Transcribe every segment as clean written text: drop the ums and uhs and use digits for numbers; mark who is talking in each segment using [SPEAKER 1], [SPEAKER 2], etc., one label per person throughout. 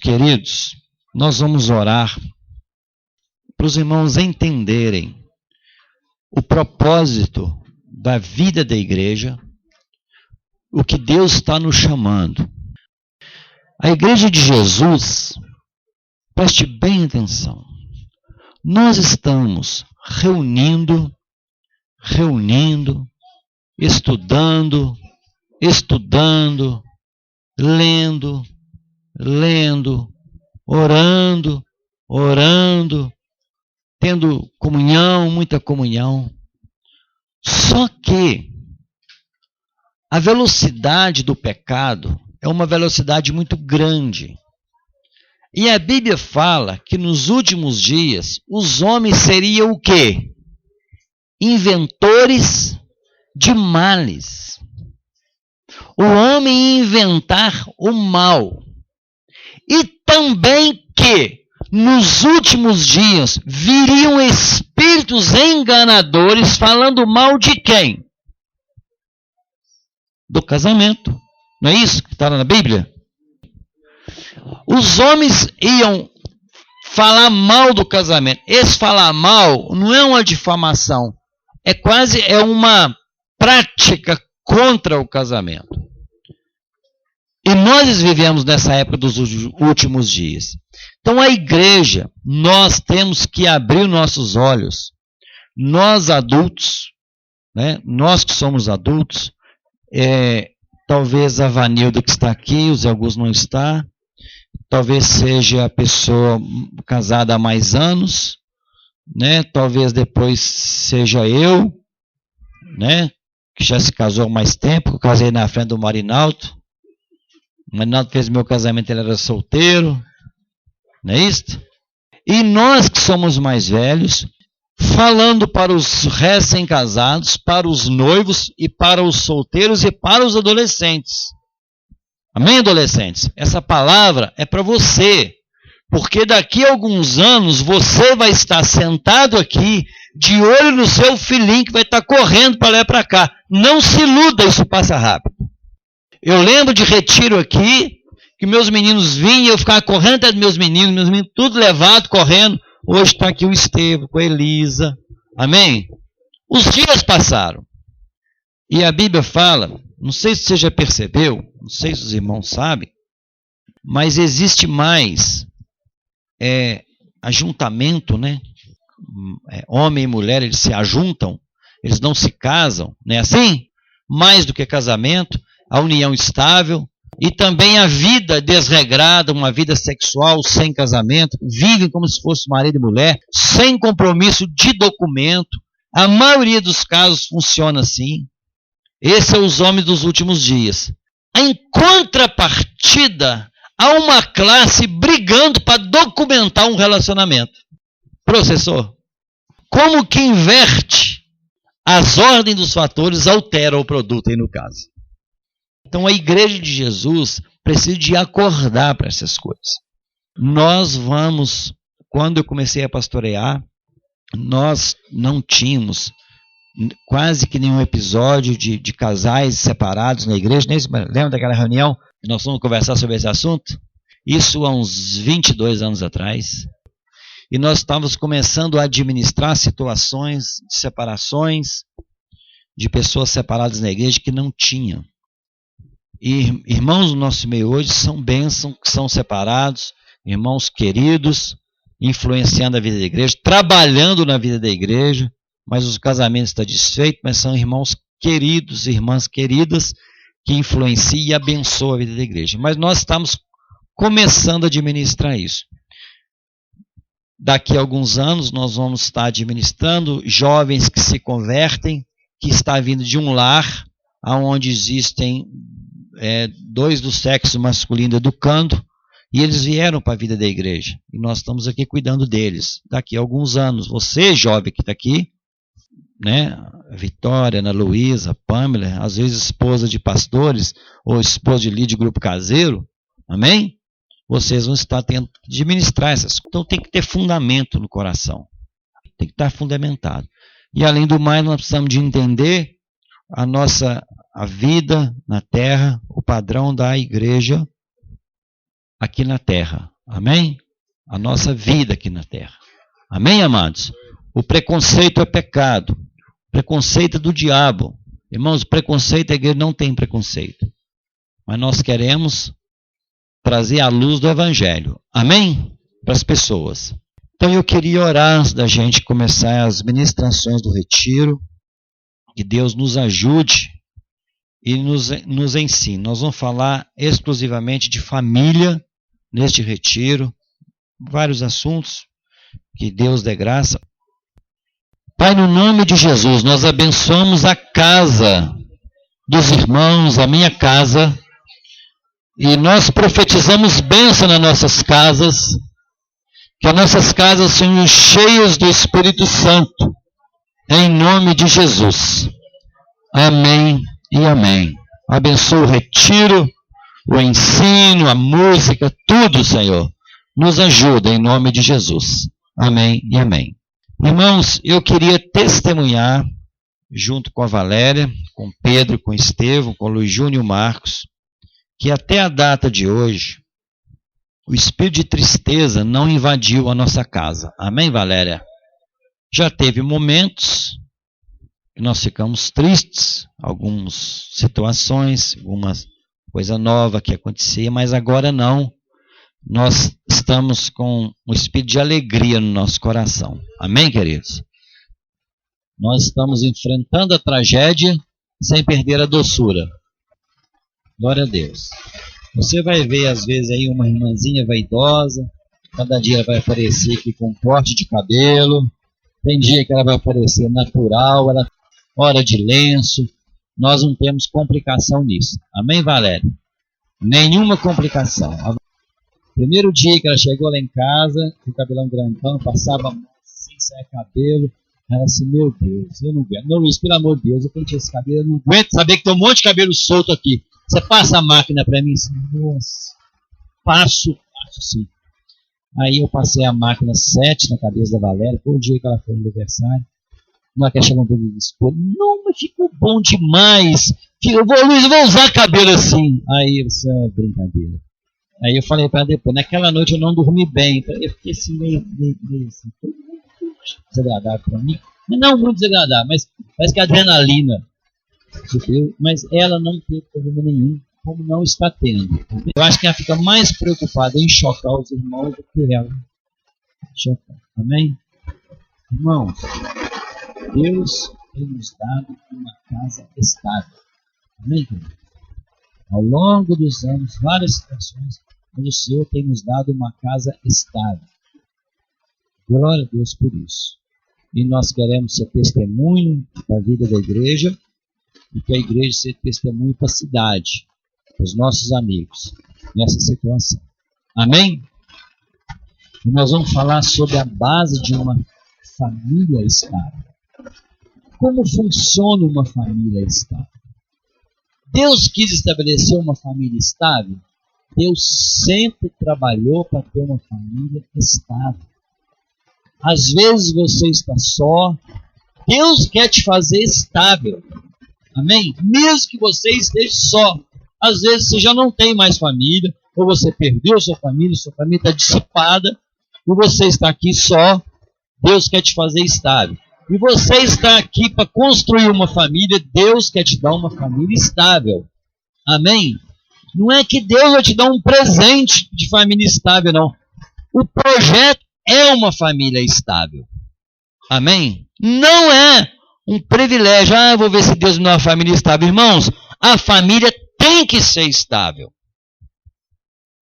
[SPEAKER 1] queridos, nós vamos orar para os irmãos entenderem o propósito da vida da igreja, o que Deus está nos chamando. A igreja de Jesus, preste bem atenção, nós estamos reunindo, estudando, lendo, orando, tendo comunhão, muita comunhão. Só que a velocidade do pecado é uma velocidade muito grande. E a Bíblia fala que nos últimos dias os homens seriam o quê? Inventores de males. O homem inventar o mal. E também que nos últimos dias viriam espíritos enganadores falando mal de quem? Do casamento. Não é isso que está na Bíblia? Os homens iam falar mal do casamento. Esse falar mal não é uma difamação. É uma prática contra o casamento. E nós vivemos nessa época dos últimos dias. Então a igreja, nós temos que abrir nossos olhos. Nós adultos, né? Nós que somos adultos, talvez a Vanilda que está aqui, o Zé Augusto não está, talvez seja a pessoa casada há mais anos, né? Talvez depois seja eu, né? Que já se casou há mais tempo, eu casei na frente do Marinaldo. O Marinaldo fez meu casamento, ele era solteiro, não é isso? E nós que somos mais velhos, falando para os recém-casados, para os noivos e para os solteiros e para os adolescentes. Amém, adolescentes? Essa palavra é para você, porque daqui a alguns anos você vai estar sentado aqui, de olho no seu filhinho que vai estar correndo para lá e para cá. Não se iluda, isso passa rápido. Eu lembro de retiro aqui, que meus meninos vinham e eu ficava correndo atrás dos meus meninos tudo levado, correndo. Hoje está aqui o Estevão, com a Elisa. Amém? Os dias passaram. E a Bíblia fala, não sei se você já percebeu, não sei se os irmãos sabem, mas existe mais ajuntamento, né? Homem e mulher, eles se ajuntam, eles não se casam, não é assim? Mais do que casamento, a união estável e também a vida desregrada, uma vida sexual sem casamento, vivem como se fosse marido e mulher, sem compromisso de documento. A maioria dos casos funciona assim. Esses são os homens dos últimos dias. Em contrapartida, há uma classe brigando para documentar um relacionamento. Professor, como que inverte as ordens dos fatores, altera o produto aí no caso? Então a igreja de Jesus precisa de acordar para essas coisas. Nós vamos, quando eu comecei a pastorear, nós não tínhamos quase que nenhum episódio de casais separados na igreja. Lembra daquela reunião que nós fomos conversar sobre esse assunto? Isso há uns 22 anos atrás. E nós estávamos começando a administrar situações de separações de pessoas separadas na igreja que não tinham. E irmãos do nosso meio hoje são bênçãos, que são separados, irmãos queridos, influenciando a vida da igreja, trabalhando na vida da igreja, mas os casamentos estão desfeitos, mas são irmãos queridos, irmãs queridas, que influenciam e abençoam a vida da igreja. Mas nós estamos começando a administrar isso. Daqui a alguns anos nós vamos estar administrando jovens que se convertem, que está vindo de um lar onde existem dois do sexo masculino educando, e eles vieram para a vida da igreja. E nós estamos aqui cuidando deles. Daqui a alguns anos, você jovem que está aqui, né, a Vitória, Ana Luísa, a Pâmela, às vezes esposa de pastores, ou esposa de líder de grupo caseiro, amém? Vocês vão estar tendo que administrar essas coisas. Então tem que ter fundamento no coração. Tem que estar fundamentado. E além do mais, nós precisamos de entender a vida na terra, o padrão da igreja aqui na terra. Amém? A nossa vida aqui na terra. Amém, amados? O preconceito é pecado. O preconceito é do diabo. Irmãos, preconceito, a igreja não tem preconceito. Mas nós queremos trazer a luz do evangelho. Amém? Para as pessoas. Então eu queria orar antes da gente começar as ministrações do retiro. Que Deus nos ajude e nos ensine. Nós vamos falar exclusivamente de família neste retiro. Vários assuntos. Que Deus dê graça. Pai, no nome de Jesus, nós abençoamos a casa dos irmãos, a minha casa, e nós profetizamos bênção nas nossas casas, que as nossas casas sejam cheias do Espírito Santo, em nome de Jesus. Amém e amém. Abençoa o retiro, o ensino, a música, tudo, Senhor. Nos ajuda em nome de Jesus. Amém e amém. Irmãos, eu queria testemunhar, junto com a Valéria, com Pedro, com Estevão, com Luiz Júnior e Marcos, que até a data de hoje, o espírito de tristeza não invadiu a nossa casa. Amém, Valéria? Já teve momentos que nós ficamos tristes, algumas situações, alguma coisa nova que acontecia, mas agora não. Nós estamos com um espírito de alegria no nosso coração. Amém, queridos? Nós estamos enfrentando a tragédia sem perder a doçura. Glória a Deus. Você vai ver, às vezes, aí uma irmãzinha vaidosa. Cada dia ela vai aparecer aqui com um corte de cabelo. Tem dia que ela vai aparecer natural, ela hora de lenço. Nós não temos complicação nisso. Amém, Valéria? Nenhuma complicação. Primeiro dia que ela chegou lá em casa, com o cabelão grandão, passava sem sair cabelo, ela assim, meu Deus, eu não aguento. Não, Luiz, pelo amor de Deus, eu pentei esse cabelo, eu não aguento saber que tem um monte de cabelo solto aqui. Você passa a máquina para mim? Assim, nossa, passo sim. Aí eu passei a máquina 7 na cabeça da Valéria, foi o dia que ela foi no aniversário. Na que ela chegou no desespero, não, mas ficou bom demais. Luiz, eu vou usar cabelo assim. Aí você é brincadeira. Aí eu falei para ela depois, naquela noite eu não dormi bem, eu fiquei assim meio assim, desagradável para mim. Não muito desagradável, mas parece que a adrenalina subiu, mas ela não teve problema nenhum, como não está tendo. Eu acho que ela fica mais preocupada em chocar os irmãos do que ela chocar. Amém? Irmãos, Deus tem nos dado uma casa estável. Amém, querido? Ao longo dos anos, várias situações, onde o Senhor tem nos dado uma casa estável. Glória a Deus por isso. E nós queremos ser testemunho da vida da igreja, e que a igreja seja testemunho para a cidade, para os nossos amigos, nessa situação. Amém? E nós vamos falar sobre a base de uma família estável. Como funciona uma família estável? Deus quis estabelecer uma família estável. Deus sempre trabalhou para ter uma família estável. Às vezes você está só. Deus quer te fazer estável. Amém? Mesmo que você esteja só. Às vezes você já não tem mais família, ou você perdeu sua família está dissipada, e você está aqui só. Deus quer te fazer estável. E você está aqui para construir uma família, Deus quer te dar uma família estável. Amém? Não é que Deus vai te dar um presente de família estável, não. O projeto é uma família estável. Amém? Não é um privilégio. Eu vou ver se Deus me dá uma família estável. Irmãos, a família tem que ser estável.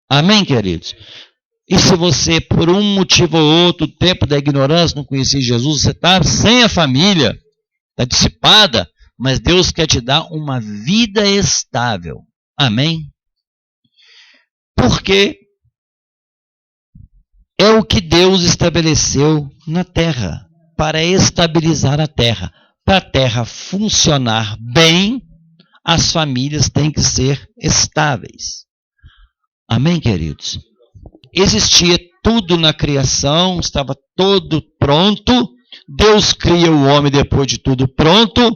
[SPEAKER 1] Amém, queridos? E se você, por um motivo ou outro, o tempo da ignorância, não conhecia Jesus, você está sem a família, está dissipada, mas Deus quer te dar uma vida estável. Amém? Porque é o que Deus estabeleceu na terra, para estabilizar a terra. Para a terra funcionar bem, as famílias têm que ser estáveis. Amém, queridos? Existia tudo na criação, estava todo pronto. Deus cria o homem depois de tudo pronto.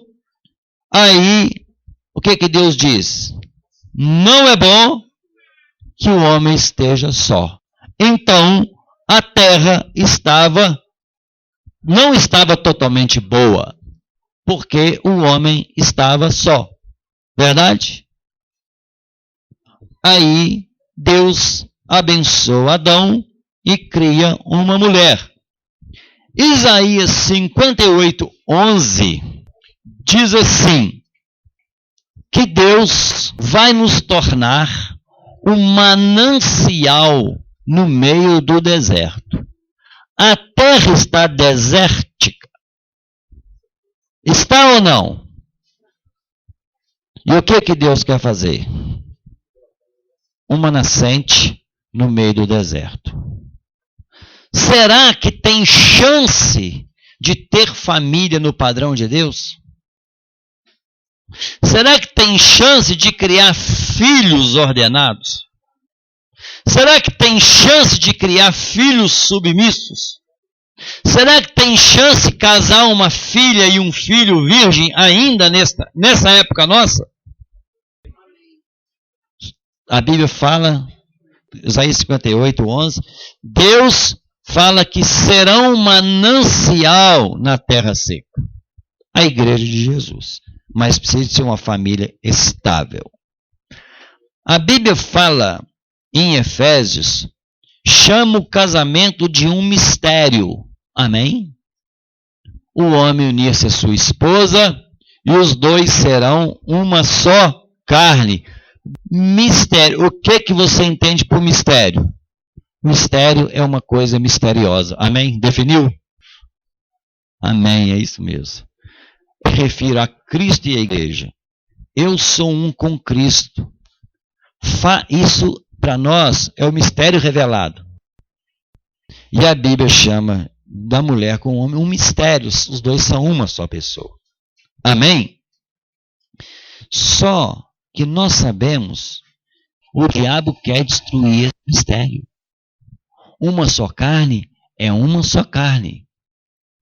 [SPEAKER 1] Aí, o que Deus diz? Não é bom que o homem esteja só. Então a terra não estava totalmente boa, porque o homem estava só. Verdade? Aí Deus abençoa Adão e cria uma mulher. Isaías 58:11 diz assim, que Deus vai nos tornar um manancial no meio do deserto. A terra está desértica. Está ou não? E o que Deus quer fazer? Uma nascente no meio do deserto. Será que tem chance de ter família no padrão de Deus? Será que tem chance de criar filhos ordenados? Será que tem chance de criar filhos submissos? Será que tem chance de casar uma filha e um filho virgem ainda nessa época nossa? A Bíblia fala, Isaías 58:11, Deus fala que serão um manancial na terra seca. A igreja de Jesus. Mas precisa ser uma família estável. A Bíblia fala em Efésios, chama o casamento de um mistério. Amém? O homem unir-se à sua esposa e os dois serão uma só carne. Mistério. O que você entende por mistério? Mistério é uma coisa misteriosa. Amém? Definiu? Amém, é isso mesmo. Eu refiro a Cristo e a igreja. Eu sou um com Cristo. Isso, para nós, é o mistério revelado. E a Bíblia chama da mulher com o homem um mistério. Os dois são uma só pessoa. Amém? Só que nós sabemos, o diabo quer destruir esse mistério. Uma só carne é uma só carne.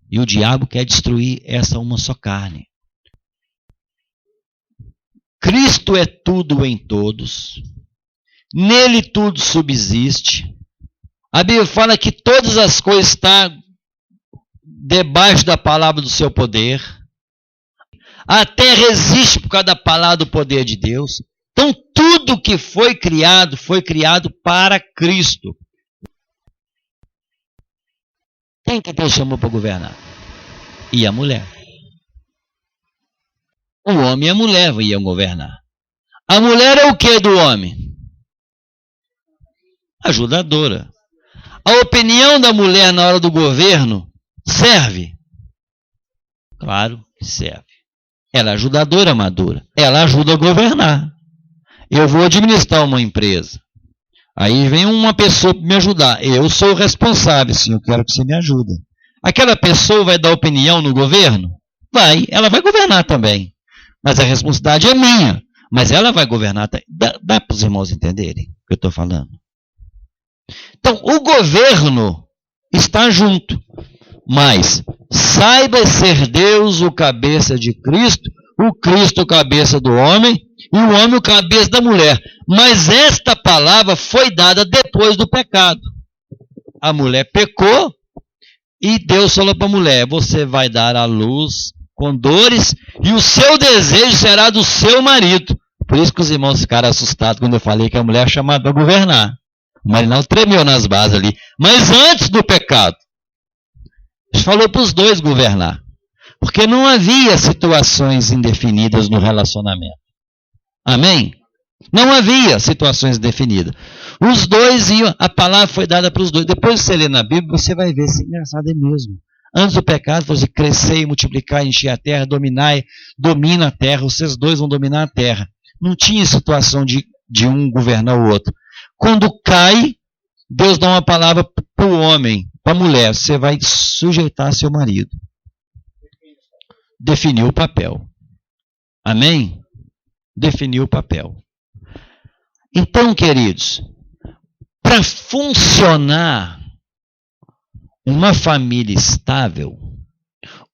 [SPEAKER 1] E o diabo quer destruir essa uma só carne. Cristo é tudo em todos. Nele tudo subsiste. A Bíblia fala que todas as coisas estão debaixo da palavra do seu poder. A terra existe por causa da palavra do poder de Deus. Então tudo que foi criado para Cristo. Quem que Deus chamou para governar? E a mulher. O homem e a mulher iam governar. A mulher é o que do homem? Ajudadora. A opinião da mulher na hora do governo serve? Claro que serve. Ela é ajudadora madura. Ela ajuda a governar. Eu vou administrar uma empresa. Aí vem uma pessoa para me ajudar. Eu sou o responsável, sim, eu quero que você me ajude. Aquela pessoa vai dar opinião no governo? Vai, ela vai governar também. Mas a responsabilidade é minha. Mas ela vai governar também. Dá para os irmãos entenderem o que eu estou falando? Então, o governo está junto. Mas saiba ser Deus o cabeça de Cristo, o Cristo o cabeça do homem, e o homem o cabeça da mulher. Mas esta palavra foi dada depois do pecado. A mulher pecou e Deus falou para a mulher, você vai dar à luz com dores e o seu desejo será do seu marido. Por isso que os irmãos ficaram assustados quando eu falei que a mulher é chamada para governar. O Marinal tremeu nas bases ali. Mas antes do pecado, Deus falou para os dois governar. Porque não havia situações indefinidas no relacionamento. Amém? Não havia situações definidas. Os dois iam, a palavra foi dada para os dois. Depois que você lê na Bíblia, você vai ver, isso é engraçado, é mesmo. Antes do pecado, você crescer e multiplicar, encher a terra, domina a terra, vocês dois vão dominar a terra. Não tinha situação de um governar o outro. Quando cai, Deus dá uma palavra para o homem, para a mulher, você vai sujeitar seu marido. Definiu o papel. Amém? Definiu o papel. Então, queridos, para funcionar uma família estável,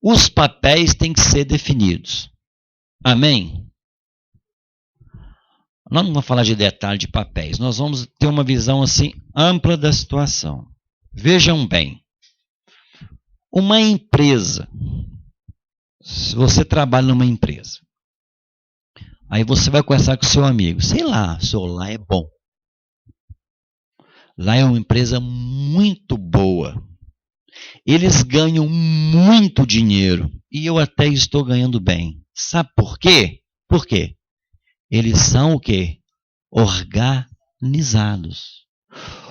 [SPEAKER 1] os papéis têm que ser definidos. Amém? Nós não vamos falar de detalhe de papéis, nós vamos ter uma visão assim ampla da situação. Vejam bem, uma empresa, se você trabalha numa empresa, aí você vai conversar com o seu amigo, sei lá, lá é bom. Lá é uma empresa muito boa. Eles ganham muito dinheiro e eu até estou ganhando bem. Sabe por quê? Por quê? Eles são o quê? Organizados.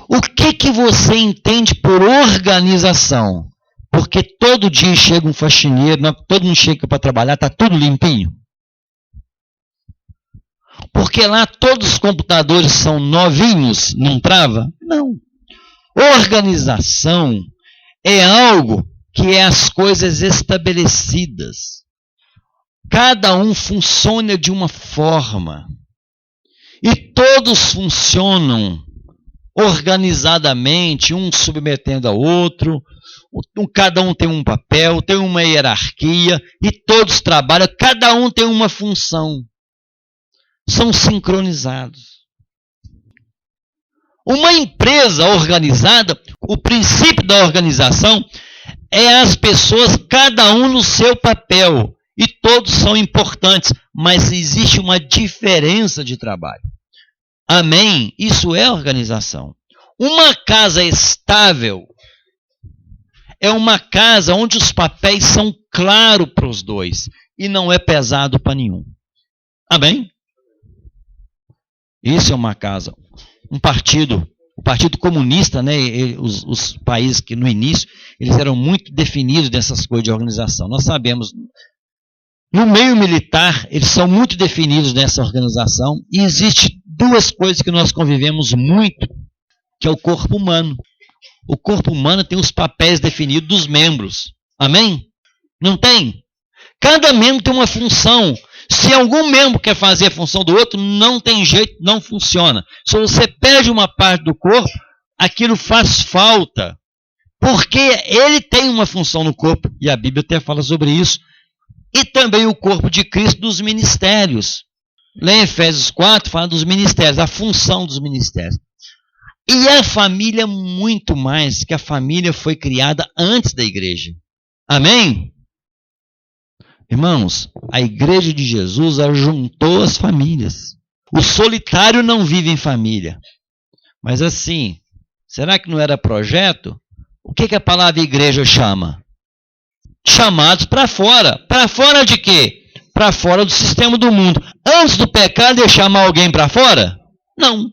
[SPEAKER 1] O que você entende por organização? Porque todo dia chega um faxineiro, todo mundo chega para trabalhar, está tudo limpinho. Porque lá todos os computadores são novinhos, não trava? Não. Organização é algo que é as coisas estabelecidas. Cada um funciona de uma forma. E todos funcionam organizadamente, um submetendo ao outro. Cada um tem um papel, tem uma hierarquia, e todos trabalham, cada um tem uma função. São sincronizados. Uma empresa organizada, o princípio da organização é as pessoas, cada um no seu papel, e todos são importantes, mas existe uma diferença de trabalho. Amém? Isso é organização. Uma casa estável é uma casa onde os papéis são claros para os dois e não é pesado para nenhum. Amém? Isso é uma casa. Um partido, o Partido Comunista, né, os países que no início eles eram muito definidos dessas coisas de organização. Nós sabemos, no meio militar, eles são muito definidos nessa organização e existe duas coisas que nós convivemos muito, que é o corpo humano. O corpo humano tem os papéis definidos dos membros. Amém? Não tem? Cada membro tem uma função. Se algum membro quer fazer a função do outro, não tem jeito, não funciona. Se você perde uma parte do corpo, aquilo faz falta. Porque ele tem uma função no corpo, e a Bíblia até fala sobre isso. E também o corpo de Cristo dos ministérios. Lá em Efésios 4 fala dos ministérios, a função dos ministérios. E a família muito mais, que a família foi criada antes da igreja. Amém? Irmãos, a igreja de Jesus ajuntou as famílias. O solitário não vive em família. Mas assim, será que não era projeto? O que a palavra igreja chama? Chamados para fora. Para fora de quê? Para fora do sistema do mundo. Antes do pecado, eu chamar alguém para fora? Não.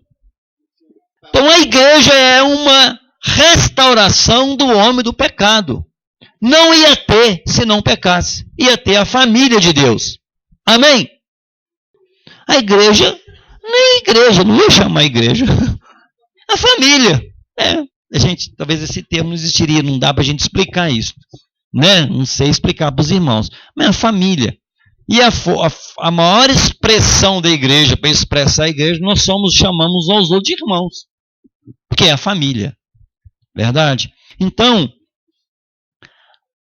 [SPEAKER 1] Então a igreja é uma restauração do homem do pecado. Não ia ter se não pecasse. Ia ter a família de Deus. Amém? A igreja, nem igreja, não ia chamar igreja. A família. Talvez esse termo não existiria, não dá para a gente explicar isso. Né? Não sei explicar para os irmãos. Mas a família. E a maior expressão da igreja, para expressar a igreja, nós chamamos aos outros de irmãos. Porque é a família. Verdade? Então,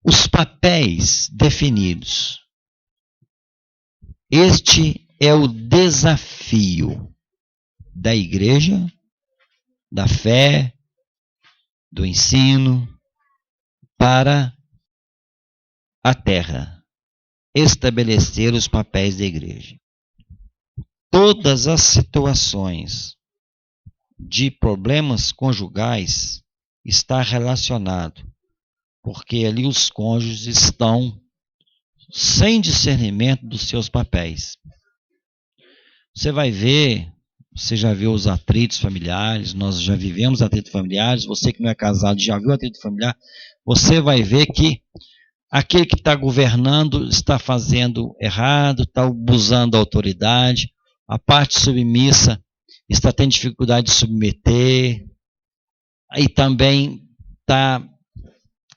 [SPEAKER 1] os papéis definidos. Este é o desafio da igreja, da fé, do ensino, para a terra. Estabelecer os papéis da igreja. Todas as situações de problemas conjugais está relacionado, porque ali os cônjuges estão sem discernimento dos seus papéis. Você vai ver, você já viu os atritos familiares, nós já vivemos atritos familiares, você que não é casado já viu atrito familiar, você vai ver que aquele que está governando está fazendo errado, está abusando da autoridade, a parte submissa está tendo dificuldade de submeter, e também está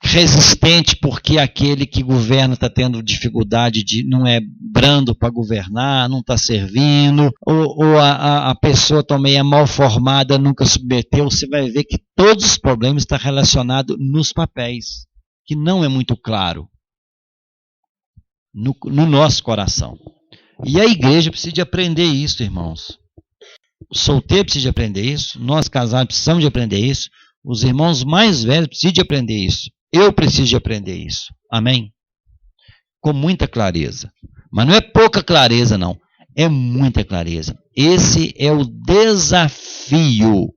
[SPEAKER 1] resistente porque aquele que governa está tendo dificuldade não é brando para governar, não está servindo, ou a pessoa também é mal formada, nunca submeteu. Você vai ver que todos os problemas estão relacionados nos papéis, que não é muito claro no nosso coração. E a igreja precisa de aprender isso, irmãos. O solteiro precisa de aprender isso, nós casados precisamos de aprender isso, os irmãos mais velhos precisam de aprender isso, eu preciso de aprender isso. Amém? Com muita clareza. Mas não é pouca clareza, não. É muita clareza. Esse é o desafio.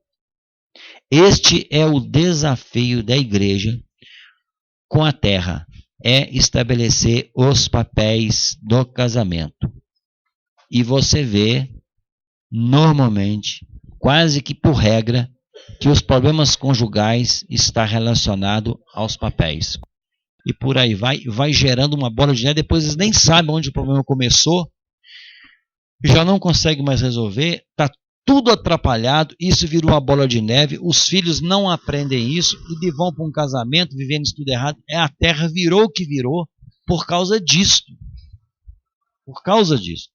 [SPEAKER 1] Este é o desafio da igreja com a terra. É estabelecer os papéis do casamento. E você vê, normalmente, quase que por regra, que os problemas conjugais estão relacionados aos papéis. E por aí vai gerando uma bola de neve, depois eles nem sabem onde o problema começou, já não conseguem mais resolver, está tudo atrapalhado, isso virou uma bola de neve, os filhos não aprendem isso e vão para um casamento vivendo isso tudo errado. A terra virou o que virou por causa disso. Por causa disso.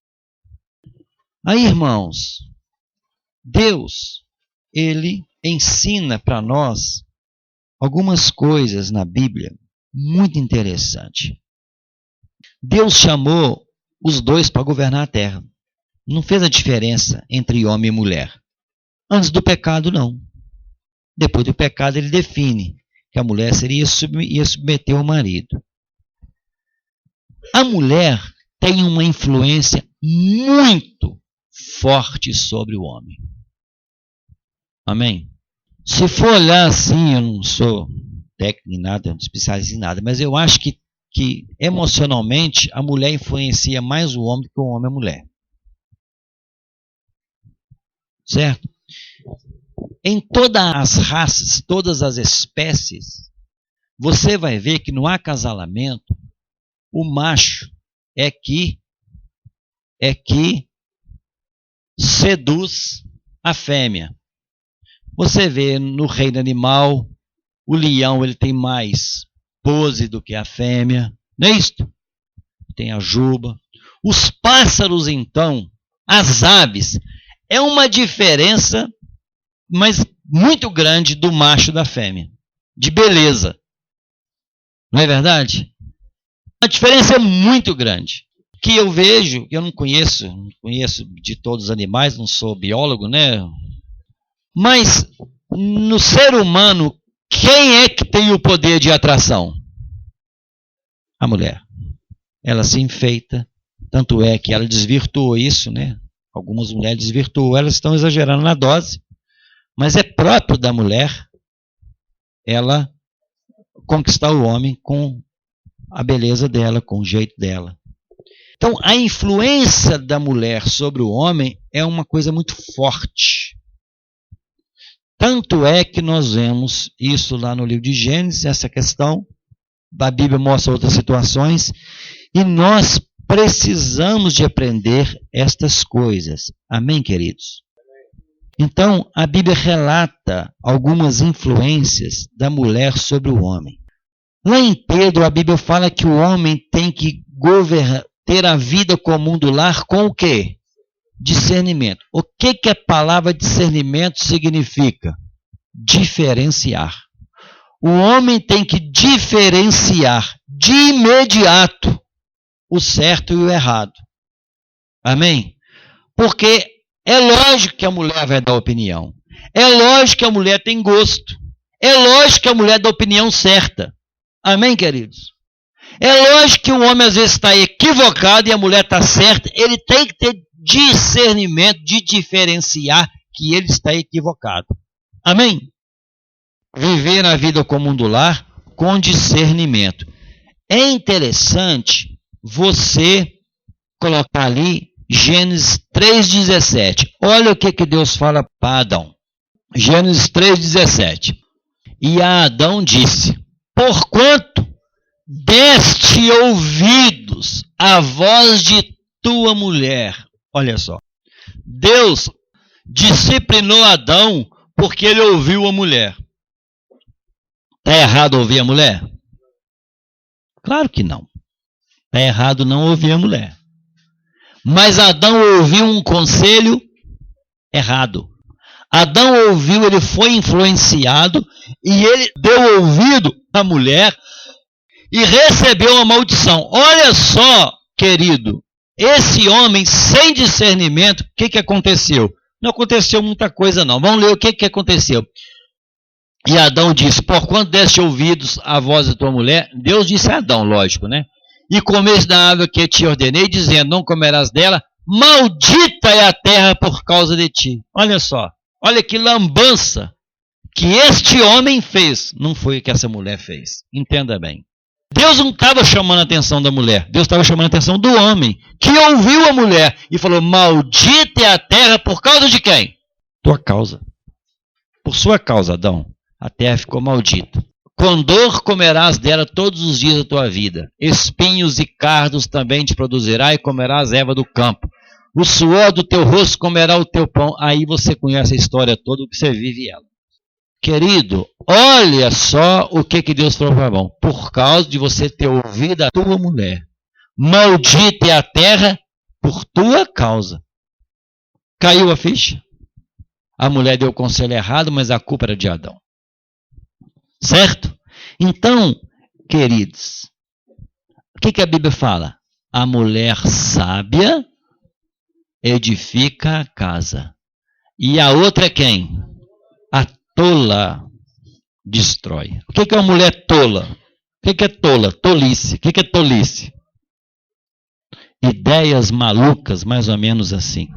[SPEAKER 1] Aí, irmãos, Deus, Ele ensina para nós algumas coisas na Bíblia muito interessantes. Deus chamou os dois para governar a terra. Não fez a diferença entre homem e mulher. Antes do pecado, não. Depois do pecado, ele define que a mulher ia submeter o marido. A mulher tem uma influência muito forte sobre o homem. Amém? Se for olhar assim, eu não sou técnico em nada, não especialista em nada, mas eu acho que emocionalmente a mulher influencia mais o homem do que o homem a mulher. Certo? Em todas as raças, todas as espécies, você vai ver que no acasalamento, o macho é que seduz a fêmea. Você vê no reino animal, o leão ele tem mais pose do que a fêmea, não é isto? Tem a juba. Os pássaros, então, as aves, é uma diferença, mas muito grande do macho e da fêmea, de beleza. Não é verdade? A diferença é muito grande. Que eu vejo, eu não conheço de todos os animais, não sou biólogo, né? Mas no ser humano, quem é que tem o poder de atração? A mulher. Ela se enfeita, tanto é que ela desvirtuou isso, né? Algumas mulheres desvirtuam, elas estão exagerando na dose, mas é próprio da mulher ela conquistar o homem com a beleza dela, com o jeito dela. Então, a influência da mulher sobre o homem é uma coisa muito forte. Tanto é que nós vemos isso lá no livro de Gênesis, essa questão, a Bíblia mostra outras situações, e nós precisamos de aprender estas coisas. Amém, queridos? Então, a Bíblia relata algumas influências da mulher sobre o homem. Lá em Pedro, a Bíblia fala que o homem tem que ter a vida comum do lar com o quê? Discernimento. O que a palavra discernimento significa? Diferenciar. O homem tem que diferenciar de imediato o certo e o errado. Amém? Porque é lógico que a mulher vai dar opinião. É lógico que a mulher tem gosto. É lógico que a mulher dá a opinião certa. Amém, queridos? É lógico que o homem às vezes está equivocado e a mulher está certa. Ele tem que ter discernimento de diferenciar que ele está equivocado. Amém? Viver na vida comum do lar com discernimento. É interessante você colocar ali Gênesis 3,17. Olha o que Deus fala para Adão. Gênesis 3,17. E a Adão disse: porquanto deste ouvidos à voz de tua mulher. Olha só. Deus disciplinou Adão porque ele ouviu a mulher. Está errado ouvir a mulher? Claro que não. Está errado não ouvir a mulher. Mas Adão ouviu um conselho errado. Adão ouviu, ele foi influenciado e ele deu ouvido à mulher e recebeu a maldição. Olha só, querido, esse homem sem discernimento, o que aconteceu? Não aconteceu muita coisa, não. Vamos ler o que aconteceu. E Adão disse, porquanto deste ouvidos à voz da tua mulher, Deus disse a Adão, lógico, né? E comeste da árvore que te ordenei, dizendo, não comerás dela, maldita é a terra por causa de ti. Olha só, olha que lambança que este homem fez, não foi o que essa mulher fez. Entenda bem. Deus não estava chamando a atenção da mulher, Deus estava chamando a atenção do homem, que ouviu a mulher e falou, maldita é a terra por causa de quem? Tua causa. Por sua causa, Adão, a terra ficou maldita. Com dor comerás dela todos os dias da tua vida. Espinhos e cardos também te produzirá e comerás erva do campo. O suor do teu rosto comerá o teu pão. Aí você conhece a história toda, o que você vive ela. Querido, olha só o que Deus falou para Adão. Por causa de você ter ouvido a tua mulher. Maldita é a terra por tua causa. Caiu a ficha? A mulher deu o conselho errado, mas a culpa era de Adão. Certo? Então, queridos, o que a Bíblia fala? A mulher sábia edifica a casa. E a outra é quem? A tola destrói. O que é uma mulher tola? O que é tola? Tolice. O que é tolice? Ideias malucas, mais ou menos assim.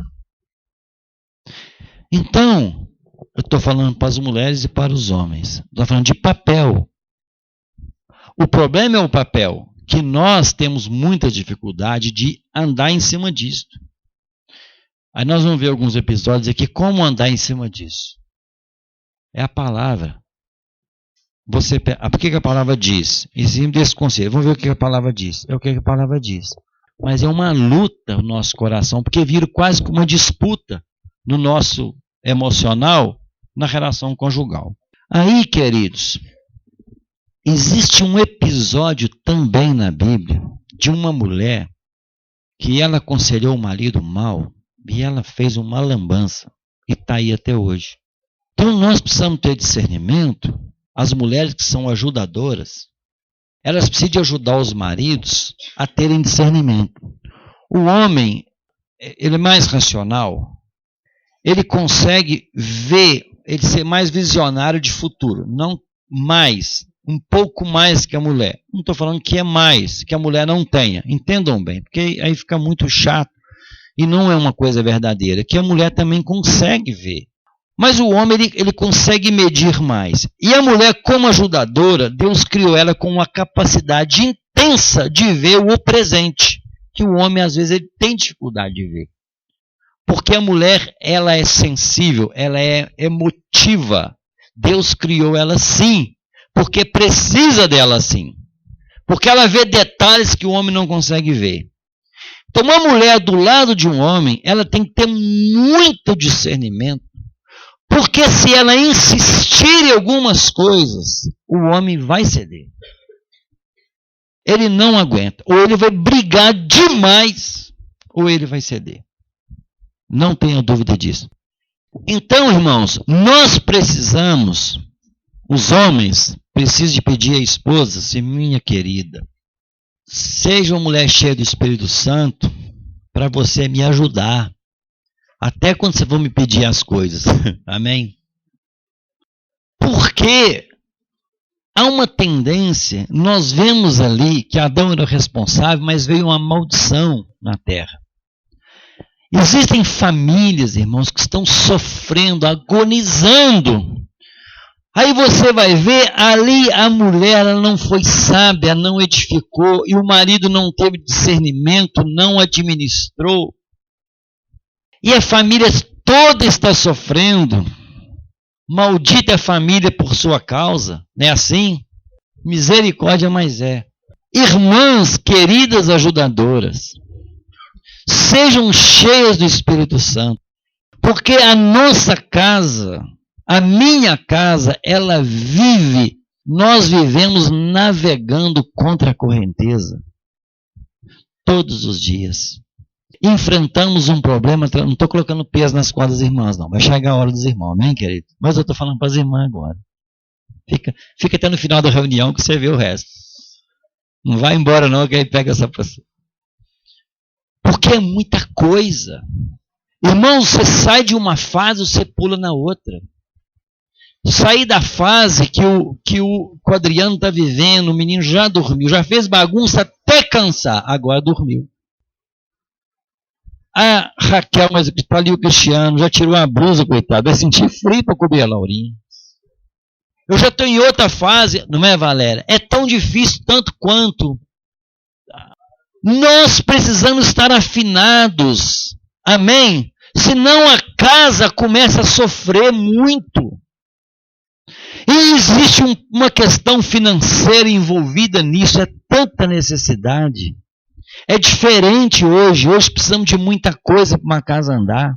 [SPEAKER 1] Então, eu estou falando para as mulheres e para os homens. Estou falando de papel. O problema é o papel, que nós temos muita dificuldade de andar em cima disso. Aí nós vamos ver alguns episódios aqui, como andar em cima disso. É a palavra. Por que a palavra diz? Em cima desse conselho. Vamos ver o que a palavra diz. É o que a palavra diz. Mas é uma luta no nosso coração, porque vira quase como uma disputa no nosso emocional, na relação conjugal. Aí, queridos, existe um episódio também na Bíblia de uma mulher que ela aconselhou o marido mal e ela fez uma lambança e está aí até hoje. Então nós precisamos ter discernimento. As mulheres que são ajudadoras, elas precisam ajudar os maridos a terem discernimento. O homem, ele é mais racional, ele consegue ver, ele ser mais visionário de futuro, não mais, um pouco mais que a mulher. Não estou falando que é mais, que a mulher não tenha, entendam bem, porque aí fica muito chato e não é uma coisa verdadeira, que a mulher também consegue ver. Mas o homem, ele consegue medir mais. E a mulher, como ajudadora, Deus criou ela com uma capacidade intensa de ver o presente, que o homem, às vezes, ele tem dificuldade de ver. Porque a mulher, ela é sensível, ela é emotiva. Deus criou ela assim, porque precisa dela assim. Porque ela vê detalhes que o homem não consegue ver. Então, uma mulher do lado de um homem, ela tem que ter muito discernimento. Porque se ela insistir em algumas coisas, o homem vai ceder. Ele não aguenta. Ou ele vai brigar demais, ou ele vai ceder. Não tenha dúvida disso. Então, irmãos, nós precisamos, os homens, precisam de pedir à esposa, assim, minha querida, seja uma mulher cheia do Espírito Santo, para você me ajudar. Até quando você for me pedir as coisas. Amém? Porque há uma tendência, nós vemos ali que Adão era o responsável, mas veio uma maldição na terra. Existem famílias, irmãos, que estão sofrendo, agonizando. Aí você vai ver, ali a mulher ela não foi sábia, não edificou, e o marido não teve discernimento, não administrou. E a família toda está sofrendo. Maldita a família por sua causa. Não é assim? Misericórdia, mas é. Irmãs queridas ajudadoras, sejam cheias do Espírito Santo. Porque a nossa casa, a minha casa, ela vive, nós vivemos navegando contra a correnteza. Todos os dias. Enfrentamos um problema, não estou colocando peso nas costas das irmãs, não. Vai chegar a hora dos irmãos, amém, querido? Mas eu estou falando para as irmãs agora. Fica até no final da reunião que você vê o resto. Não vai embora não, que aí pega essa pessoa. Porque é muita coisa. Irmão, você sai de uma fase, você pula na outra. Sair da fase que o Adriano está vivendo, o menino já dormiu, já fez bagunça até cansar, agora dormiu. A Raquel, mas está ali o Cristiano, já tirou a blusa, coitado, vai sentir frio para cobrir a Laurinha. Eu já estou em outra fase, não é, Valéria? É tão difícil tanto quanto. Nós precisamos estar afinados, amém? Senão a casa começa a sofrer muito. E existe uma questão financeira envolvida nisso, é tanta necessidade. É diferente hoje precisamos de muita coisa para uma casa andar.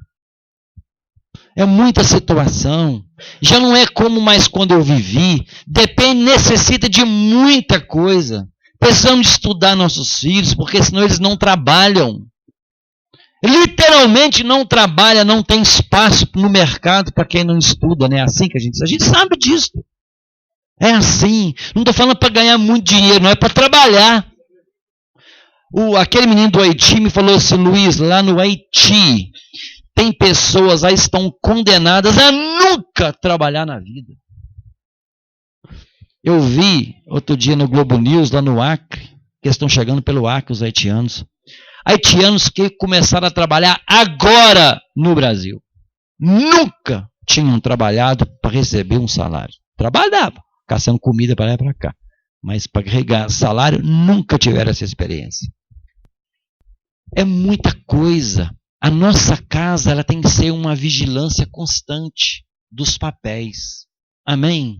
[SPEAKER 1] É muita situação. Já não é como mais quando eu vivi. Necessita de muita coisa. Precisamos de estudar nossos filhos, porque senão eles não trabalham. Literalmente não trabalha, não tem espaço no mercado para quem não estuda, não é assim que a gente sabe disso. É assim. Não estou falando para ganhar muito dinheiro, não é para trabalhar. Aquele menino do Haiti me falou assim, Luiz, lá no Haiti tem pessoas aí estão condenadas a nunca trabalhar na vida. Eu vi outro dia no Globo News, lá no Acre, que estão chegando pelo Acre, os haitianos. Haitianos que começaram a trabalhar agora no Brasil. Nunca tinham trabalhado para receber um salário. Trabalhava, caçando comida para lá e para cá. Mas para carregar salário, nunca tiveram essa experiência. É muita coisa. A nossa casa ela tem que ser uma vigilância constante dos papéis. Amém?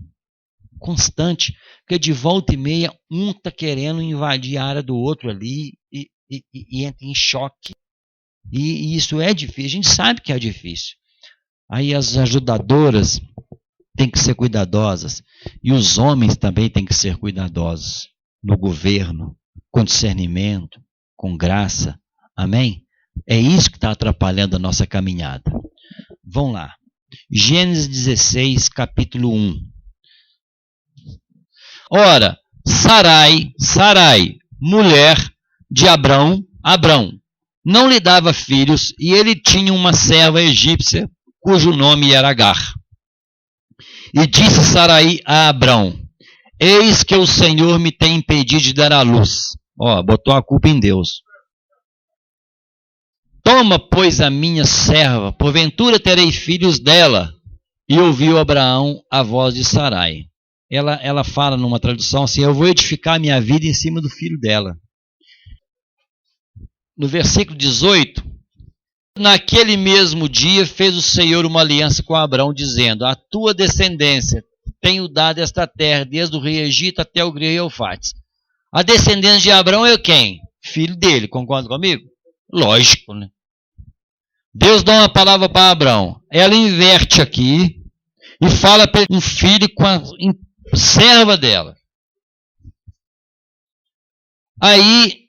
[SPEAKER 1] Constante. Porque de volta e meia, um está querendo invadir a área do outro ali e entra em choque. E isso é difícil. A gente sabe que é difícil. Aí as ajudadoras têm que ser cuidadosas. E os homens também têm que ser cuidadosos. No governo, com discernimento, com graça. Amém? É isso que está atrapalhando a nossa caminhada. Vamos lá. Gênesis 16, capítulo 1. Ora, Sarai, mulher de Abrão, não lhe dava filhos, e ele tinha uma serva egípcia, cujo nome era Agar. E disse Sarai a Abrão, eis que o Senhor me tem impedido de dar à luz. Botou a culpa em Deus. Toma, pois, a minha serva, porventura terei filhos dela. E ouviu Abraão a voz de Sarai. Ela fala numa tradução assim, eu vou edificar a minha vida em cima do filho dela. No versículo 18, naquele mesmo dia fez o Senhor uma aliança com Abraão, dizendo, a tua descendência tenho dado esta terra, desde o rei Egito até o rei Eufrates. A descendência de Abraão é quem? Filho dele, concorda comigo? Lógico, né? Deus dá uma palavra para Abraão. Ela inverte aqui e fala para um filho com a serva dela. Aí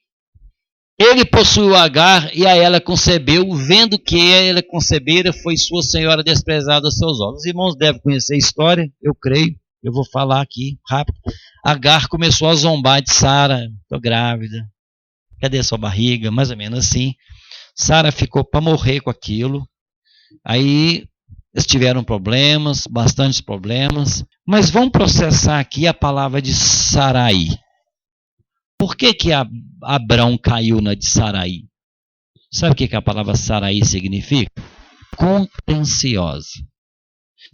[SPEAKER 1] ele possuiu Agar e a ela concebeu, vendo que ela concebera, foi sua senhora desprezada aos seus olhos. Os irmãos devem conhecer a história, eu creio. Eu vou falar aqui rápido. Agar começou a zombar de Sara, estou grávida. Cadê a sua barriga? Mais ou menos assim. Sara ficou para morrer com aquilo. Aí eles tiveram problemas, bastantes problemas. Mas vamos processar aqui a palavra de Sarai. Por que Abrão caiu na de Sarai? Sabe o que a palavra Sarai significa? Contenciosa.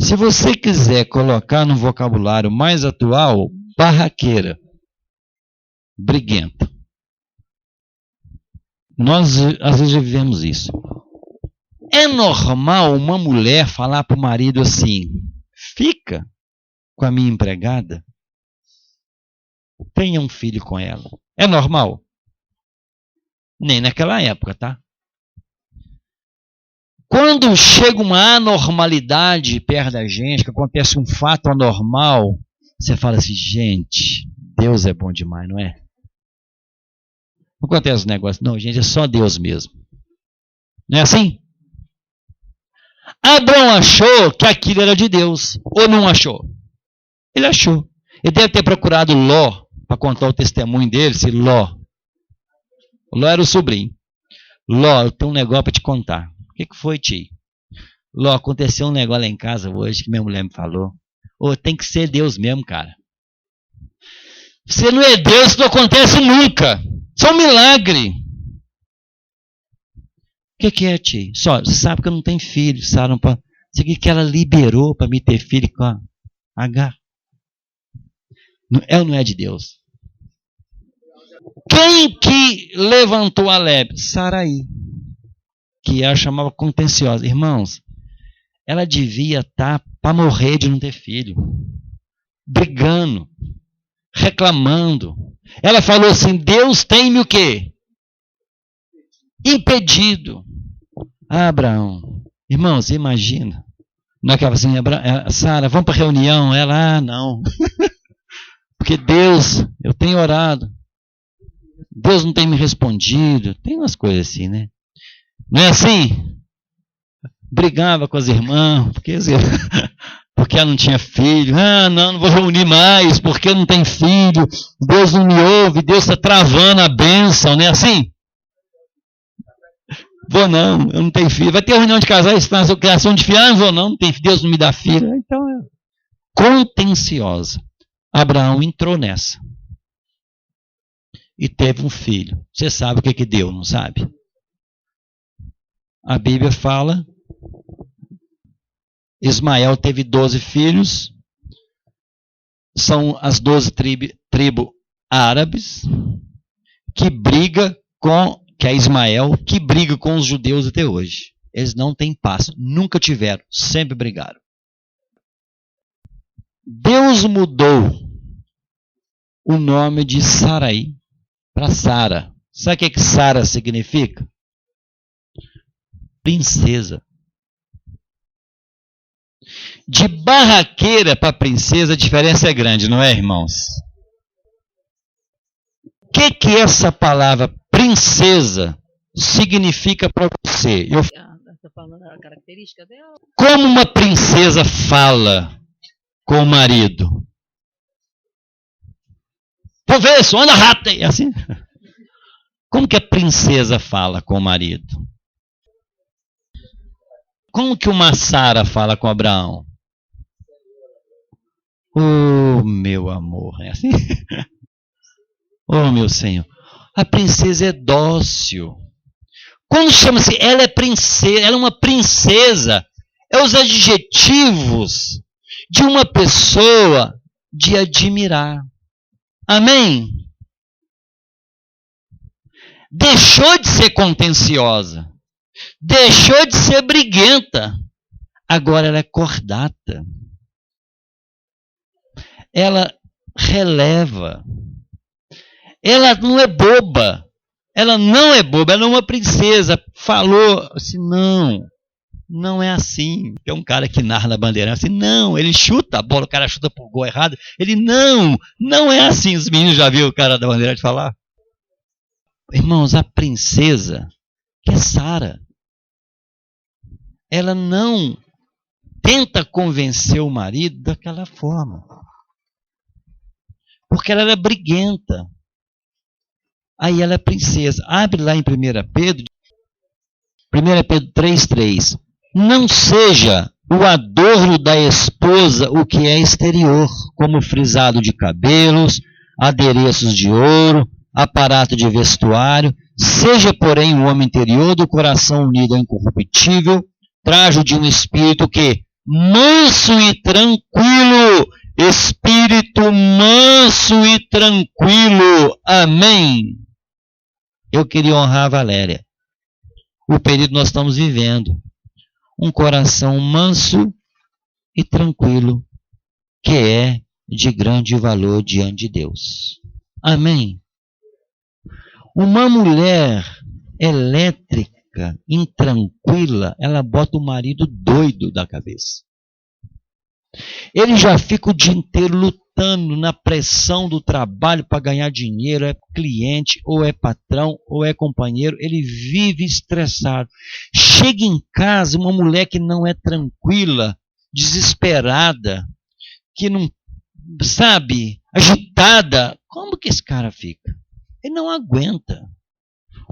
[SPEAKER 1] Se você quiser colocar no vocabulário mais atual, barraqueira, briguenta. Nós, às vezes, já vivemos isso. É normal uma mulher falar para o marido assim, fica com a minha empregada, tenha um filho com ela. É normal? Nem naquela época, tá? Quando chega uma anormalidade perto da gente, que acontece um fato anormal, você fala assim, gente, Deus é bom demais, não é? Não acontece um negócio, não, gente, é só Deus mesmo. Não é assim? Abrão achou que aquilo era de Deus, ou não achou? Ele achou. Ele deve ter procurado Ló, para contar o testemunho dele, se Ló era o sobrinho. Ló, eu tenho um negócio para te contar. que foi, tio? Ló, aconteceu um negócio lá em casa hoje que minha mulher me falou. Ô, tem que ser Deus mesmo, cara. Você não é Deus, isso não acontece nunca. Isso é um milagre. O que é, tio? Só, você sabe que eu não tenho filho, sabe? Isso aqui que ela liberou para me ter filho com a H. É ou não é de Deus? Quem que levantou a lebre? Saraí. Que ela chamava contenciosa. Irmãos, ela devia estar para morrer de não ter filho. Brigando. Reclamando. Ela falou assim, Deus tem-me o quê? Impedido. Abraão. Irmãos, imagina. Não é que ela assim, Sara, vamos para a reunião? Ela, não. Porque Deus, eu tenho orado. Deus não tem me respondido. Tem umas coisas assim, né? Não é assim? Brigava com as irmãs, porque ela não tinha filho. Não vou reunir mais, porque eu não tenho filho. Deus não me ouve, Deus está travando a bênção, não é assim? Vou não, eu não tenho filho. Vai ter reunião de casais, criação de filho, não vou não, Deus não me dá filho. Então, contenciosa. Abraão entrou nessa. E teve um filho. Você sabe o que deu, não sabe? A Bíblia fala, Ismael teve 12 filhos, são as 12 tribos árabes, que é Ismael, que briga com os judeus até hoje. Eles não têm paz, nunca tiveram, sempre brigaram. Deus mudou o nome de Saraí para Sara. Sabe o que Sara significa? Princesa. De barraqueira para princesa, a diferença é grande, não é, irmãos? O que essa palavra princesa significa para você? Como uma princesa fala com o marido? Provesso, anda rata! É assim? Como que a princesa fala com o marido? Como que uma Sara fala com Abraão? Oh, meu amor, é assim? Oh, meu Senhor. A princesa é dócil. Quando chama-se ela é princesa, ela é uma princesa, é os adjetivos de uma pessoa de admirar. Amém? Deixou de ser contenciosa. Deixou de ser briguenta. Agora ela é cordata. Ela releva. Ela não é boba. Ela não é boba. Ela é uma princesa. Falou assim, não é assim. Tem um cara que narra na bandeira assim, não, ele chuta a bola, o cara chuta pro gol errado. Ele, não é assim. Os meninos já viram o cara da bandeira de falar? Irmãos, a princesa, que é Sara, ela não tenta convencer o marido daquela forma. Porque ela era briguenta. Aí ela é princesa. Abre lá em 1 Pedro 3:3. Não seja o adorno da esposa o que é exterior, como frisado de cabelos, adereços de ouro, aparato de vestuário. Seja, porém, o homem interior do coração unido ao incorruptível, trajo de um espírito que manso e tranquilo, espírito manso e tranquilo. Amém. Eu queria honrar a Valéria. O período que nós estamos vivendo. Um coração manso e tranquilo, que é de grande valor diante de Deus. Amém. Uma mulher elétrica, intranquila, ela bota o marido doido da cabeça. Ele já fica o dia inteiro lutando na pressão do trabalho para ganhar dinheiro, é cliente, ou é patrão, ou é companheiro, ele vive estressado. Chega em casa uma mulher que não é tranquila, desesperada, que não, sabe, agitada. Como que esse cara fica? Ele não aguenta.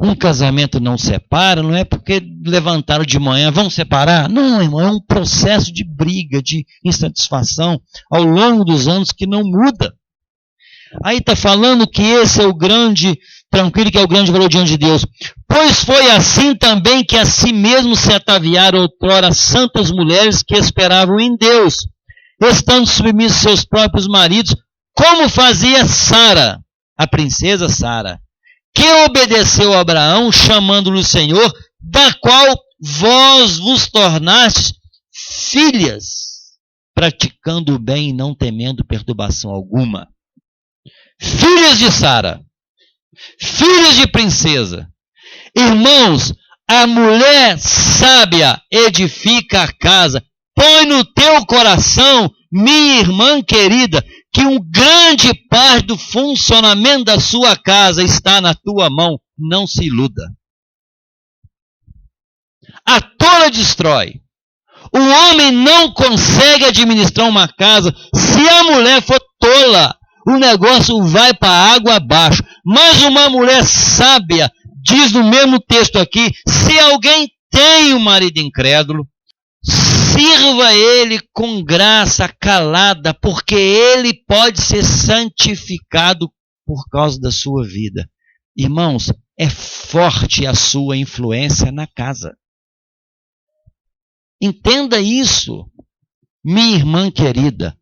[SPEAKER 1] Um casamento não separa, não é porque levantaram de manhã, vão separar? Não, irmão, é um processo de briga, de insatisfação ao longo dos anos que não muda. Aí está falando que esse é o grande, tranquilo, que é o grande valor diante de Deus. Pois foi assim também que a si mesmo se ataviaram outrora santas mulheres que esperavam em Deus, estando submissas aos seus próprios maridos, como fazia Sara, a princesa Sara, que obedeceu a Abraão, chamando-lhe o Senhor, da qual vós vos tornastes filhas, praticando o bem e não temendo perturbação alguma. Filhas de Sara, filhas de princesa. Irmãos, a mulher sábia edifica a casa. Põe no teu coração, minha irmã querida, que um grande parte do funcionamento da sua casa está na tua mão. Não se iluda. A tola destrói. O homem não consegue administrar uma casa se a mulher for tola. O negócio vai para a água abaixo. Mas uma mulher sábia, diz no mesmo texto aqui, se alguém tem um marido incrédulo, sirva ele com graça calada, porque ele pode ser santificado por causa da sua vida. Irmãos, é forte a sua influência na casa. Entenda isso, minha irmã querida,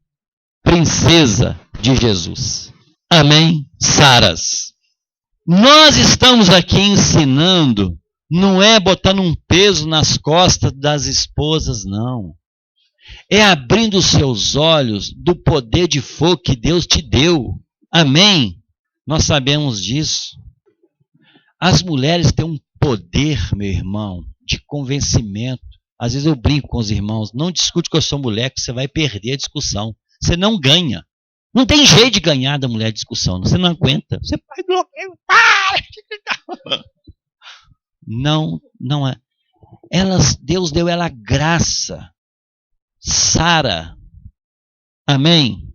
[SPEAKER 1] princesa de Jesus. Amém? Saras. Nós estamos aqui ensinando, não é botando um peso nas costas das esposas, não. É abrindo os seus olhos do poder de fogo que Deus te deu. Amém? Nós sabemos disso. As mulheres têm um poder, meu irmão, de convencimento. Às vezes eu brinco com os irmãos, não discute com a sua mulher que você vai perder a discussão. Você não ganha. Não tem jeito de ganhar da mulher a discussão. Você não aguenta. Você faz bloqueio. Não é. Deus deu ela graça. Sara. Amém?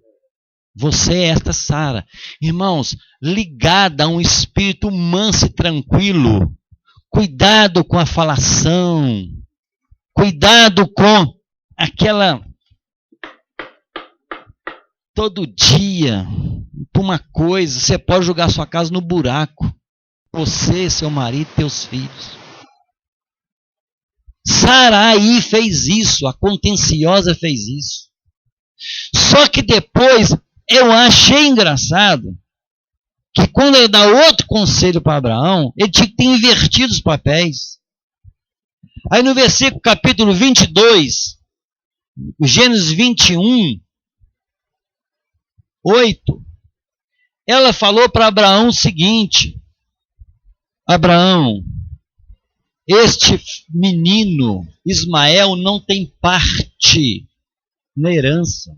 [SPEAKER 1] Você é esta Sara. Irmãos, ligada a um espírito manso e tranquilo. Cuidado com a falação. Cuidado com aquela... Todo dia, por uma coisa, você pode jogar sua casa no buraco. Você, seu marido, teus filhos. Sarai fez isso, a contenciosa fez isso. Só que depois, eu achei engraçado, que quando ele dá outro conselho para Abraão, ele tinha que ter invertido os papéis. Aí no versículo capítulo 22, Gênesis 21, 8, ela falou para Abraão o seguinte: Abraão, este menino, Ismael, não tem parte na herança.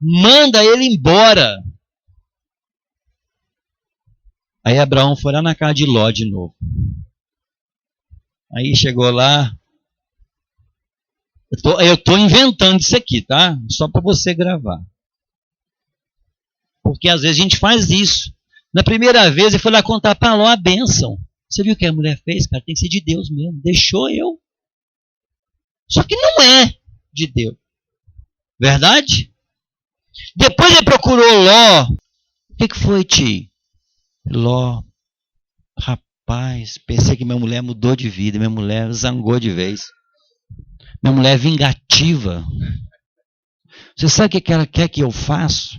[SPEAKER 1] Manda ele embora. Aí Abraão foi lá na casa de Ló de novo. Aí chegou lá. Eu estou inventando isso aqui, tá? Só para você gravar. Porque às vezes a gente faz isso. Na primeira vez ele foi lá contar para Ló a bênção. Você viu o que a mulher fez, cara? Tem que ser de Deus mesmo. Deixou eu. Só que não é de Deus. Verdade? Depois ele procurou Ló. O que foi, tio? Ló. Rapaz, pensei que minha mulher mudou de vida. Minha mulher zangou de vez. Minha mulher é vingativa. Você sabe o que ela quer que eu faça?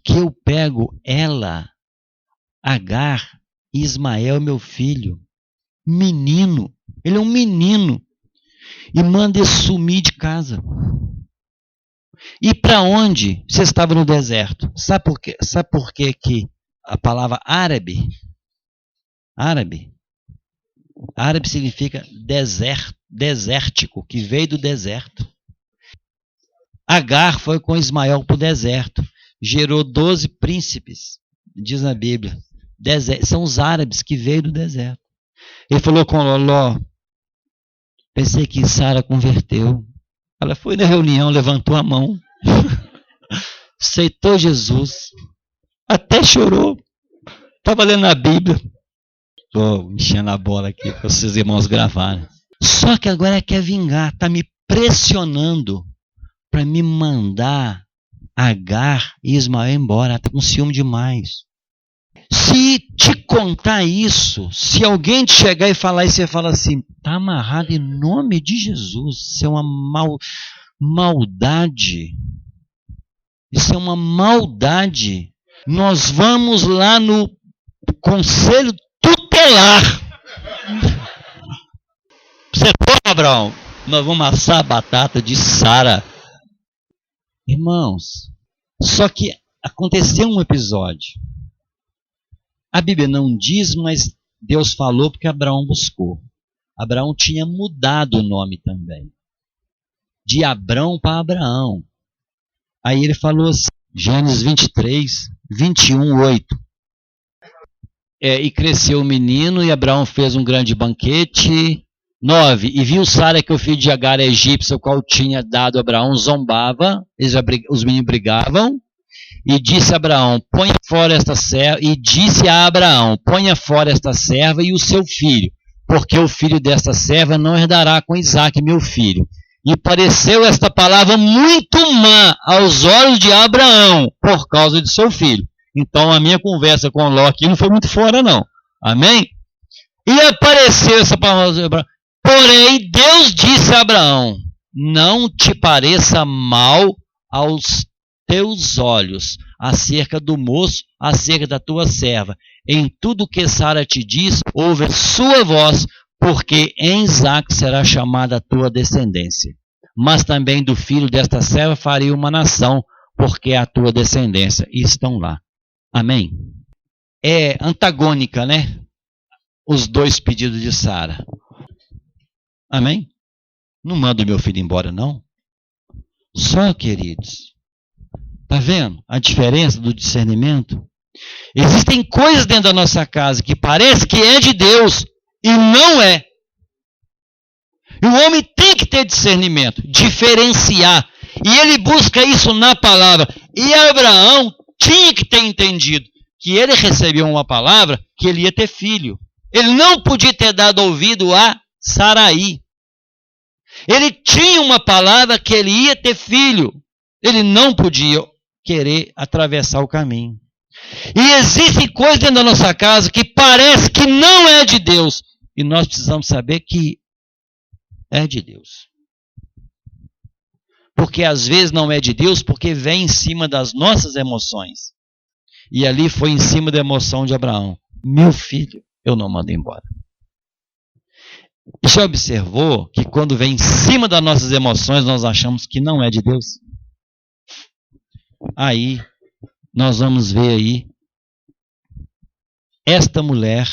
[SPEAKER 1] Que eu pego ela, Agar, Ismael, meu filho, menino, ele é um menino, e manda ele sumir de casa. E para onde? Você estava no deserto. Sabe por quê? Sabe por quê que a palavra árabe significa desértico, que veio do deserto. Agar foi com Ismael para o deserto. Gerou 12 príncipes, diz na Bíblia. São os árabes que veio do deserto. Ele falou com Ló, pensei que Sara converteu. Ela foi na reunião, levantou a mão, aceitou Jesus, até chorou. Estava lendo a Bíblia. Estou enchendo a bola aqui para vocês irmãos gravarem. Só que agora quer vingar. Está me pressionando para me mandar Agar e Ismael embora. Está com ciúme demais. Se te contar isso, se alguém te chegar e falar isso, você fala assim, está amarrado em nome de Jesus. Isso é uma maldade. Isso é uma maldade. Nós vamos lá no conselho tutelar. Você toma, Abraão? Nós vamos assar a batata de Sara. Irmãos, só que aconteceu um episódio. A Bíblia não diz, mas Deus falou porque Abraão buscou. Abraão tinha mudado o nome também. De Abrão para Abraão. Aí ele falou assim, Gênesis 23, 21, 8. E cresceu o menino e Abraão fez um grande banquete. 9. E viu Sara que o filho de Agar, egípcia, o qual tinha dado a Abraão, zombava. Os meninos brigavam. E disse a Abraão, ponha fora esta serva. E disse a Abraão, ponha fora esta serva e o seu filho, porque o filho desta serva não herdará com Isaque, meu filho. E pareceu esta palavra muito má aos olhos de Abraão, por causa de seu filho. Então a minha conversa com Ló aqui não foi muito fora, não. Amém? E apareceu essa palavra de Abraão. Porém, Deus disse a Abraão, não te pareça mal aos teus olhos, acerca do moço, acerca da tua serva. Em tudo que Sara te diz, ouve a sua voz, porque em Isaque será chamada a tua descendência. Mas também do filho desta serva farei uma nação, porque é a tua descendência. E estão lá. Amém? É antagônica, né? Os dois pedidos de Sara. Amém? Não mando meu filho embora, não. Só, queridos, está vendo a diferença do discernimento? Existem coisas dentro da nossa casa que parece que é de Deus e não é. E o homem tem que ter discernimento, diferenciar. E ele busca isso na palavra. E Abraão tinha que ter entendido que ele recebeu uma palavra que ele ia ter filho. Ele não podia ter dado ouvido a Saraí. Ele tinha uma palavra que ele ia ter filho. Ele não podia querer atravessar o caminho. E existem coisas dentro da nossa casa que parece que não é de Deus. E nós precisamos saber que é de Deus. Porque às vezes não é de Deus, porque vem em cima das nossas emoções. E ali foi em cima da emoção de Abraão. Meu filho, eu não mando embora. E já observou que quando vem em cima das nossas emoções, nós achamos que não é de Deus? Aí, nós vamos ver aí esta mulher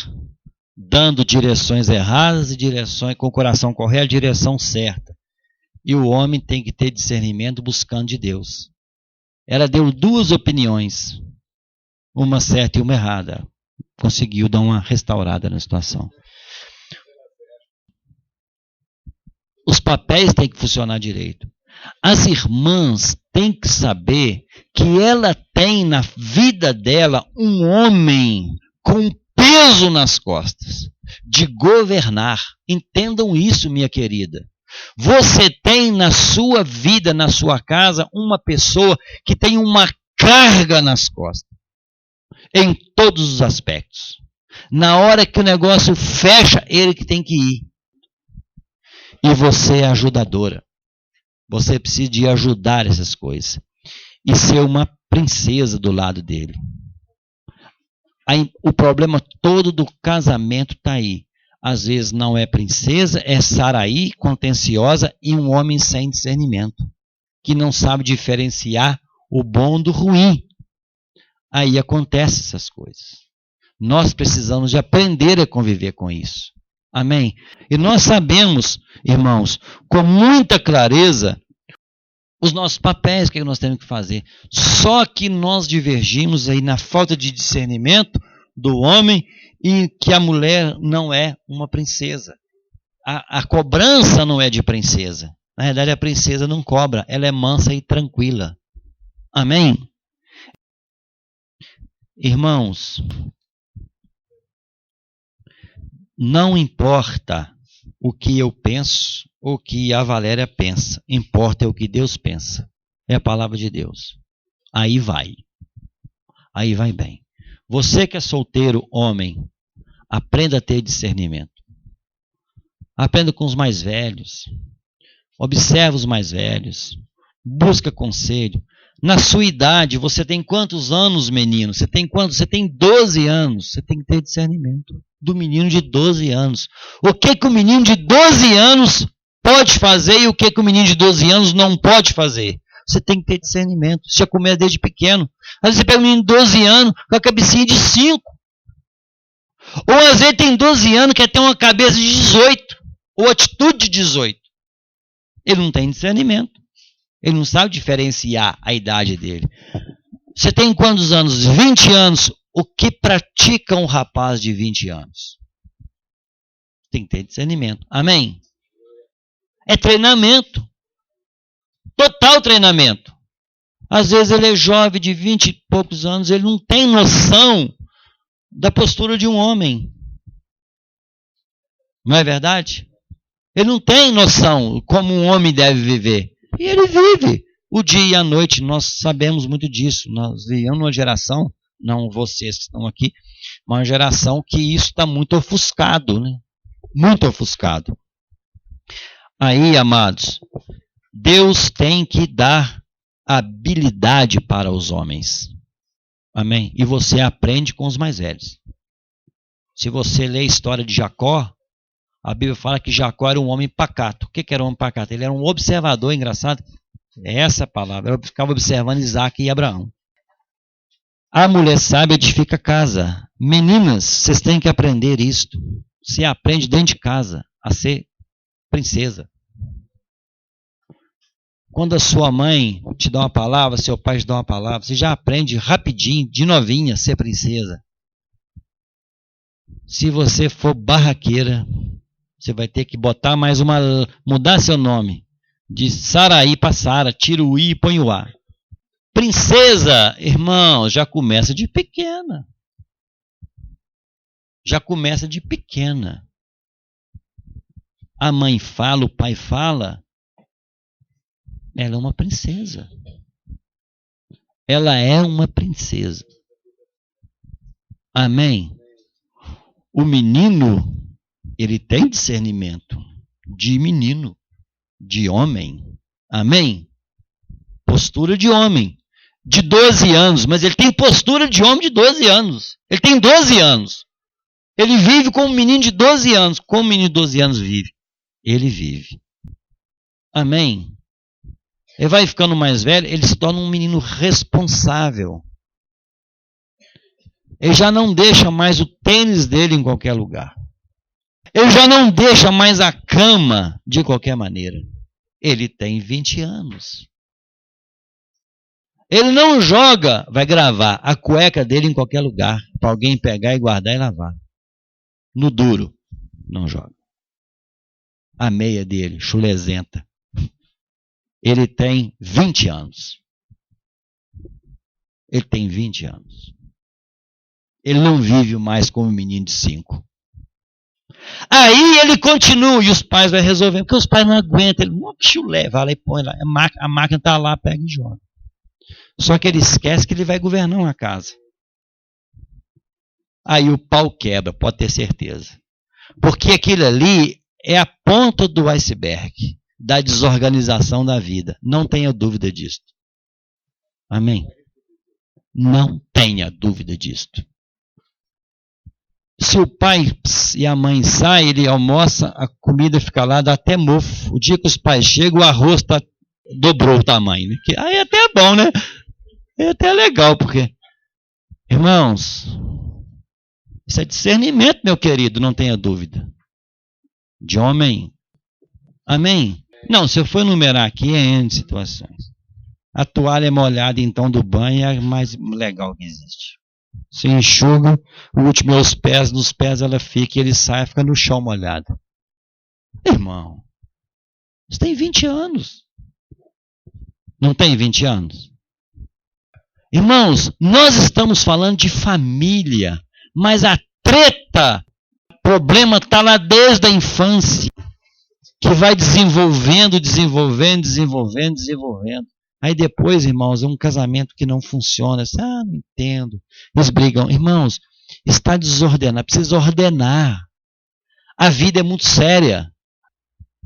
[SPEAKER 1] dando direções erradas e direções com o coração correto, a direção certa. E o homem tem que ter discernimento buscando de Deus. Ela deu duas opiniões, uma certa e uma errada. Conseguiu dar uma restaurada na situação. Os papéis têm que funcionar direito. As irmãs têm que saber que ela tem na vida dela um homem com peso nas costas de governar. Entendam isso, minha querida. Você tem na sua vida, na sua casa, uma pessoa que tem uma carga nas costas. Em todos os aspectos. Na hora que o negócio fecha, ele que tem que ir. E você é ajudadora. Você precisa de ajudar essas coisas. E ser uma princesa do lado dele. Aí, o problema todo do casamento está aí. Às vezes não é princesa, é Saraí, contenciosa e um homem sem discernimento. Que não sabe diferenciar o bom do ruim. Aí acontecem essas coisas. Nós precisamos de aprender a conviver com isso. Amém? E nós sabemos, irmãos, com muita clareza, os nossos papéis, o que nós temos que fazer. Só que nós divergimos aí na falta de discernimento do homem e que a mulher não é uma princesa. A cobrança não é de princesa. Na verdade, a princesa não cobra, ela é mansa e tranquila. Amém? Irmãos, Não importa o que eu penso ou o que a Valéria pensa. Importa é o que Deus pensa. É a palavra de Deus. Aí vai. Aí vai bem. Você que é solteiro, homem, aprenda a ter discernimento. Aprenda com os mais velhos. Observe os mais velhos. Busca conselho. Na sua idade, você tem quantos anos, menino? Você tem quantos? Você tem 12 anos. Você tem que ter discernimento do menino de 12 anos. O que o menino de 12 anos pode fazer e o que o menino de 12 anos não pode fazer? Você tem que ter discernimento. Você já começa desde pequeno. Às vezes você pega um menino de 12 anos com a cabecinha de 5. Ou às vezes tem 12 anos que quer ter uma cabeça de 18. Ou atitude de 18. Ele não tem discernimento. Ele não sabe diferenciar a idade dele. Você tem quantos anos? 20 anos. O que pratica um rapaz de 20 anos? Tem que ter discernimento. Amém? É treinamento. Total treinamento. Às vezes ele é jovem de 20 e poucos anos, ele não tem noção da postura de um homem. Não é verdade? Ele não tem noção como um homem deve viver. E ele vive o dia e a noite. Nós sabemos muito disso. Nós vivemos numa geração, não vocês que estão aqui, mas uma geração que isso está muito ofuscado, né? Muito ofuscado. Aí, amados, Deus tem que dar habilidade para os homens. Amém? E você aprende com os mais velhos. Se você lê a história de Jacó, a Bíblia fala que Jacó era um homem pacato. O que era um homem pacato? Ele era um observador, engraçado. É essa a palavra. Eu ficava observando Isaac e Abraão. A mulher sábia edifica casa. Meninas, vocês têm que aprender isto. Você aprende dentro de casa a ser princesa. Quando a sua mãe te dá uma palavra, seu pai te dá uma palavra, você já aprende rapidinho, de novinha, a ser princesa. Se você for barraqueira, você vai ter que botar mais uma, mudar seu nome. De Saraí para Sara, tira o I e põe o A. Princesa, irmão, já começa de pequena. Já começa de pequena. A mãe fala, o pai fala. Ela é uma princesa. Ela é uma princesa. Amém? O menino, ele tem discernimento de menino, de homem. Amém? Postura de homem. De 12 anos, mas ele tem postura de homem de 12 anos. Ele tem 12 anos. Ele vive como um menino de 12 anos. Como um menino de 12 anos vive? Ele vive. Amém? Ele vai ficando mais velho, ele se torna um menino responsável. Ele já não deixa mais o tênis dele em qualquer lugar. Ele já não deixa mais a cama de qualquer maneira. Ele tem 20 anos. Ele não joga, vai gravar a cueca dele em qualquer lugar, para alguém pegar e guardar e lavar. No duro, não joga. A meia dele, chulezenta. Ele tem 20 anos. Ele tem 20 anos. Ele não vive mais como um menino de 5. Aí ele continua e os pais vão resolver, porque os pais não aguentam. Ele, chulé, vai lá e põe lá. A máquina está lá, pega e joga. Só que ele esquece que ele vai governar uma casa. Aí o pau quebra, pode ter certeza. Porque aquilo ali é a ponta do iceberg da desorganização da vida. Não tenha dúvida disso. Amém? Não tenha dúvida disto. Se o pai e a mãe saem, ele almoça, a comida fica lá, dá até mofo. O dia que os pais chegam, o arroz dobrou o tamanho. Né? Aí é até bom, né? É até legal, porque... Irmãos, isso é discernimento, meu querido, não tenha dúvida. De homem. Amém? Não, se eu for enumerar aqui, é N situações. A toalha molhada, então, do banho é a mais legal que existe. Você enxuga, o último é os pés, nos pés ela fica e ele sai, fica no chão molhado. Irmão, você tem 20 anos. Não tem 20 anos? Irmãos, nós estamos falando de família, mas a treta problema está lá desde a infância, que vai desenvolvendo. Aí depois, irmãos, é um casamento que não funciona. Não entendo. Eles brigam. Irmãos, está desordenado, precisa ordenar. A vida é muito séria.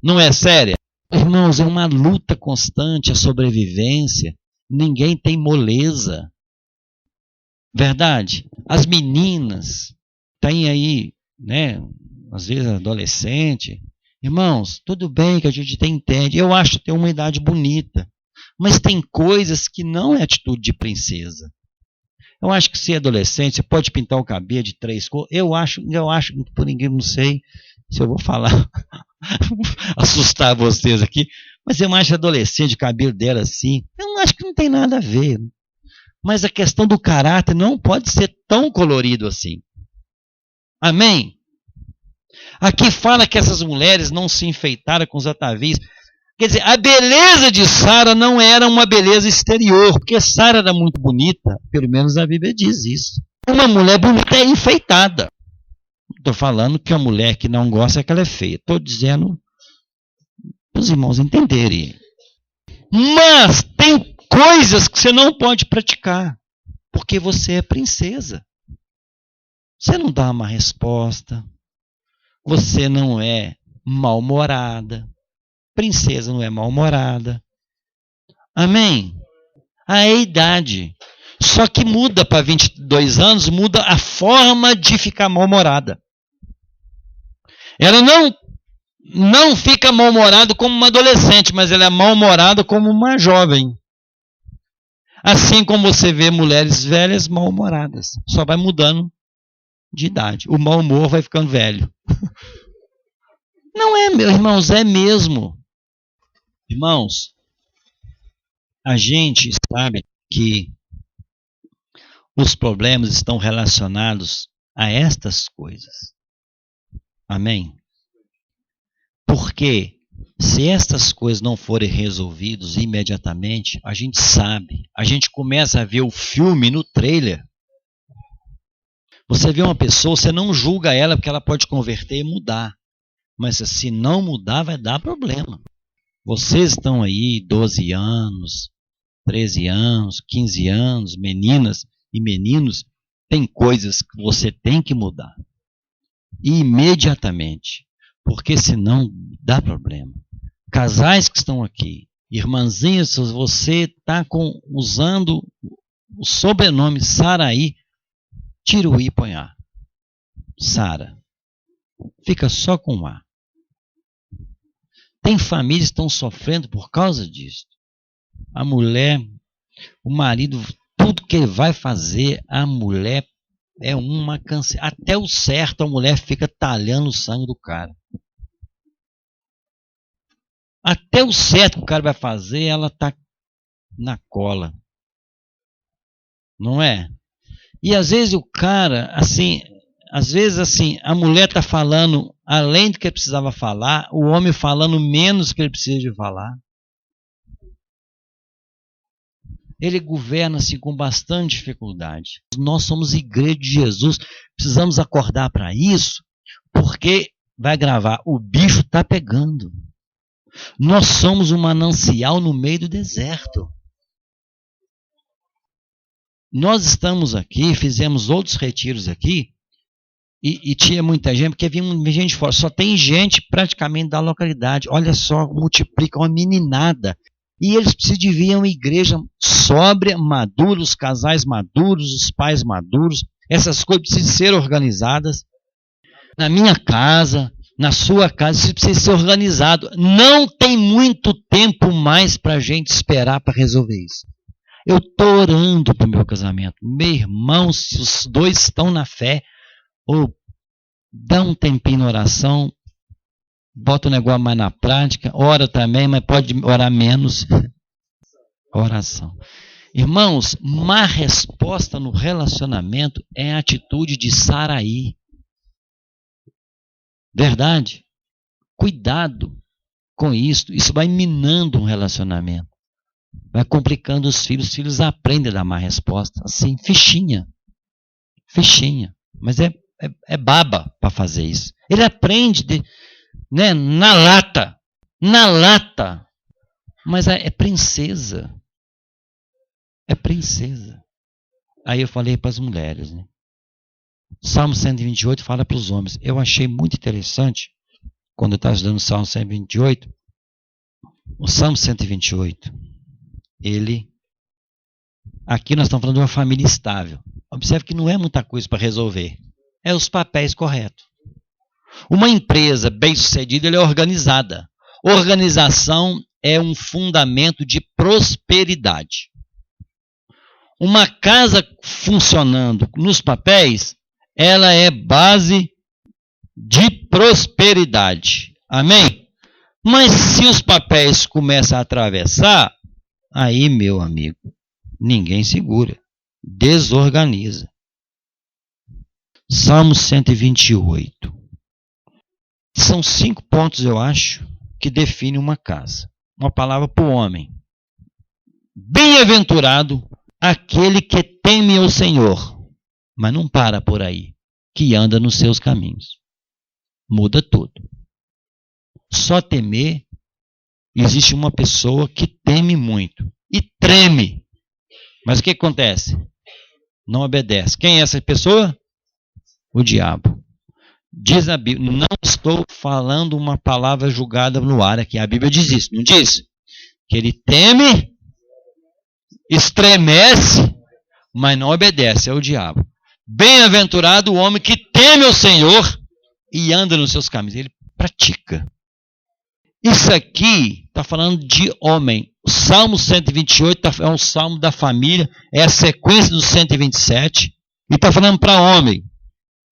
[SPEAKER 1] Não é séria? Irmãos, é uma luta constante, a sobrevivência. Ninguém tem moleza. Verdade? As meninas têm aí, né, às vezes adolescente. Irmãos, tudo bem que a gente entende. Eu acho que tem uma idade bonita. Mas tem coisas que não é atitude de princesa. Eu acho que se é adolescente, você pode pintar o cabelo de 3 cores. Eu acho, por ninguém, não sei se eu vou falar, assustar vocês aqui, mas eu acho adolescente, o cabelo dela assim, eu acho que não tem nada a ver. Mas a questão do caráter não pode ser tão colorido assim. Amém? Aqui fala que essas mulheres não se enfeitaram com os atavios. Quer dizer, a beleza de Sara não era uma beleza exterior, porque Sara era muito bonita, pelo menos a Bíblia diz isso. Uma mulher bonita é enfeitada. Estou falando que a mulher que não gosta é que ela é feia. Estou dizendo para os irmãos entenderem. Mas tem coisas que você não pode praticar, porque você é princesa. Você não dá uma resposta, você não é mal-humorada. Princesa não é mal-humorada. Amém? A idade. Só que muda para 22 anos, muda a forma de ficar mal-humorada. Ela não fica mal-humorada como uma adolescente, mas ela é mal-humorada como uma jovem. Assim como você vê mulheres velhas mal-humoradas. Só vai mudando de idade. O mau humor vai ficando velho. Não é, meus irmãos, é mesmo. Irmãos, a gente sabe que os problemas estão relacionados a estas coisas. Amém? Porque se estas coisas não forem resolvidas imediatamente, a gente sabe, a gente começa a ver o filme no trailer. Você vê uma pessoa, você não julga ela porque ela pode converter e mudar. Mas se não mudar, vai dar problema. Vocês estão aí 12 anos, 13 anos, 15 anos, meninas e meninos, tem coisas que você tem que mudar. Imediatamente. Porque senão dá problema. Casais que estão aqui, irmãzinhas, você está usando o sobrenome Saraí, tira o I e põe A. Sara. Fica só com A. Tem famílias que estão sofrendo por causa disso. A mulher, o marido, tudo que ele vai fazer, a mulher é uma canseira. Até o certo, a mulher fica talhando o sangue do cara. Até o certo que o cara vai fazer, ela está na cola. Não é? E às vezes o cara, assim, a mulher está falando além do que ele precisava falar, o homem falando menos do que ele precisa de falar. Ele governa assim com bastante dificuldade. Nós somos igreja de Jesus, precisamos acordar para isso, porque vai gravar, o bicho está pegando. Nós somos um manancial no meio do deserto. Nós estamos aqui, fizemos outros retiros aqui, e tinha muita gente, porque vinha gente de fora. Só tem gente praticamente da localidade. Olha só, multiplica uma meninada. E eles precisam de vir a uma igreja sóbria, madura, os casais maduros, os pais maduros. Essas coisas precisam ser organizadas. Na minha casa, na sua casa, isso precisa ser organizado. Não tem muito tempo mais para a gente esperar para resolver isso. Eu estou orando para o meu casamento. Meu irmão, se os dois estão na fé, ou dá um tempinho na oração, bota o negócio mais na prática, ora também, mas pode orar menos. Oração. Irmãos, má resposta no relacionamento é a atitude de Saraí. Verdade? Cuidado com isso. Isso vai minando um relacionamento. Vai complicando os filhos aprendem a dar má resposta. Assim, fichinha. Mas é é baba para fazer isso. Ele aprende né, na lata. Na lata. Mas é princesa. É princesa. Aí eu falei para as mulheres, né? Salmo 128 fala para os homens. Eu achei muito interessante, quando eu estava estudando o Salmo 128, o Salmo 128, aqui nós estamos falando de uma família estável. Observe que não é muita coisa para resolver. É os papéis corretos. Uma empresa bem-sucedida, ela é organizada. Organização é um fundamento de prosperidade. Uma casa funcionando nos papéis, ela é base de prosperidade. Amém? Mas se os papéis começam a atravessar, aí, meu amigo, ninguém segura. Desorganiza. Salmo 128. São 5 pontos, eu acho, que definem uma casa. Uma palavra para o homem. Bem-aventurado aquele que teme ao Senhor, mas não para por aí, que anda nos seus caminhos. Muda tudo. Só temer, existe uma pessoa que teme muito e treme. Mas o que acontece? Não obedece. Quem é essa pessoa? O diabo. Diz a Bíblia, não estou falando uma palavra julgada no ar aqui. A Bíblia diz isso, não diz? Que ele teme, estremece, mas não obedece, é o diabo. Bem-aventurado o homem que teme o Senhor e anda nos seus caminhos. Ele pratica. Isso aqui está falando de homem. O Salmo 128 é um salmo da família, é a sequência do 127, e está falando para homem.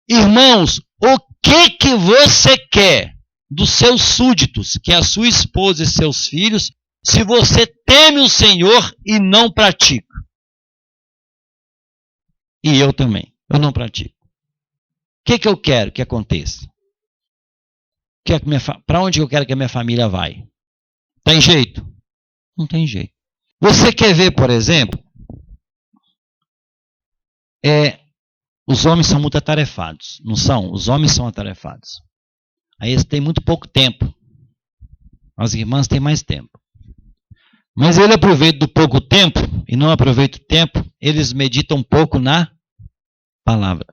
[SPEAKER 1] Irmãos, o que você quer dos seus súditos, que é a sua esposa e seus filhos, se você teme o Senhor e não pratica? E eu também, eu não pratico. O que eu quero que aconteça? Para onde eu quero que a minha família vai? Tem jeito? Não tem jeito. Você quer ver, por exemplo, os homens são muito atarefados, não são? Os homens são atarefados. Aí eles têm muito pouco tempo. As irmãs têm mais tempo. Mas ele aproveita do pouco tempo e não aproveita o tempo, eles meditam um pouco na palavra.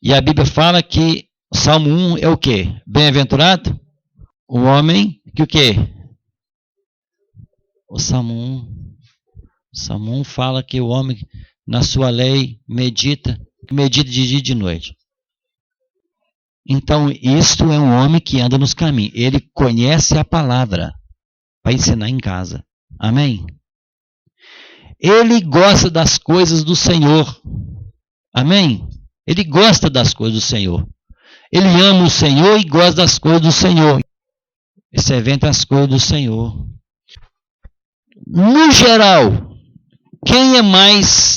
[SPEAKER 1] E a Bíblia fala que o Salmo 1 é o quê? Bem-aventurado o homem que o quê? O Salmo 1 fala que o homem na sua lei medita de dia e de noite. Então, isto é um homem que anda nos caminhos. Ele conhece a palavra para ensinar em casa. Amém? Ele gosta das coisas do Senhor. Amém? Ele gosta das coisas do Senhor. Ele ama o Senhor e gosta das coisas do Senhor. Esse evento é as coisas do Senhor. No geral, quem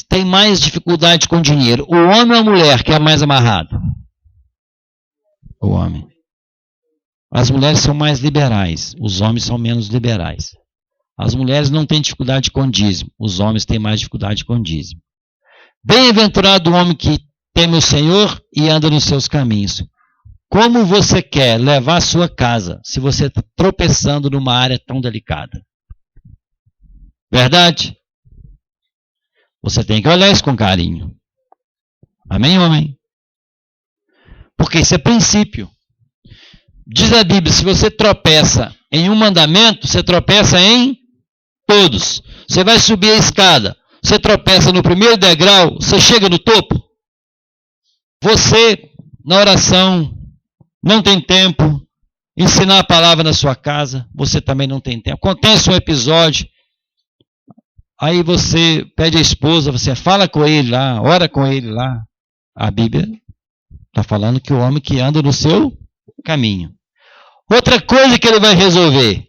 [SPEAKER 1] tem mais dificuldade com dinheiro? O homem ou a mulher que é mais amarrado? O homem. As mulheres são mais liberais, os homens são menos liberais. As mulheres não têm dificuldade com dízimo, os homens têm mais dificuldade com dízimo. Bem-aventurado o homem que teme o Senhor e anda nos seus caminhos. Como você quer levar a sua casa se você está tropeçando numa área tão delicada? Verdade? Você tem que olhar isso com carinho. Amém, homem? Porque isso é princípio. Diz a Bíblia, se você tropeça em um mandamento, você tropeça em todos. Você vai subir a escada, você tropeça no primeiro degrau, você chega no topo. Você, na oração, não tem tempo. Ensinar a palavra na sua casa, você também não tem tempo. Acontece um episódio, aí você pede a esposa, você fala com ele lá, ora com ele lá. A Bíblia está falando que o homem que anda no seu caminho. Outra coisa que ele vai resolver.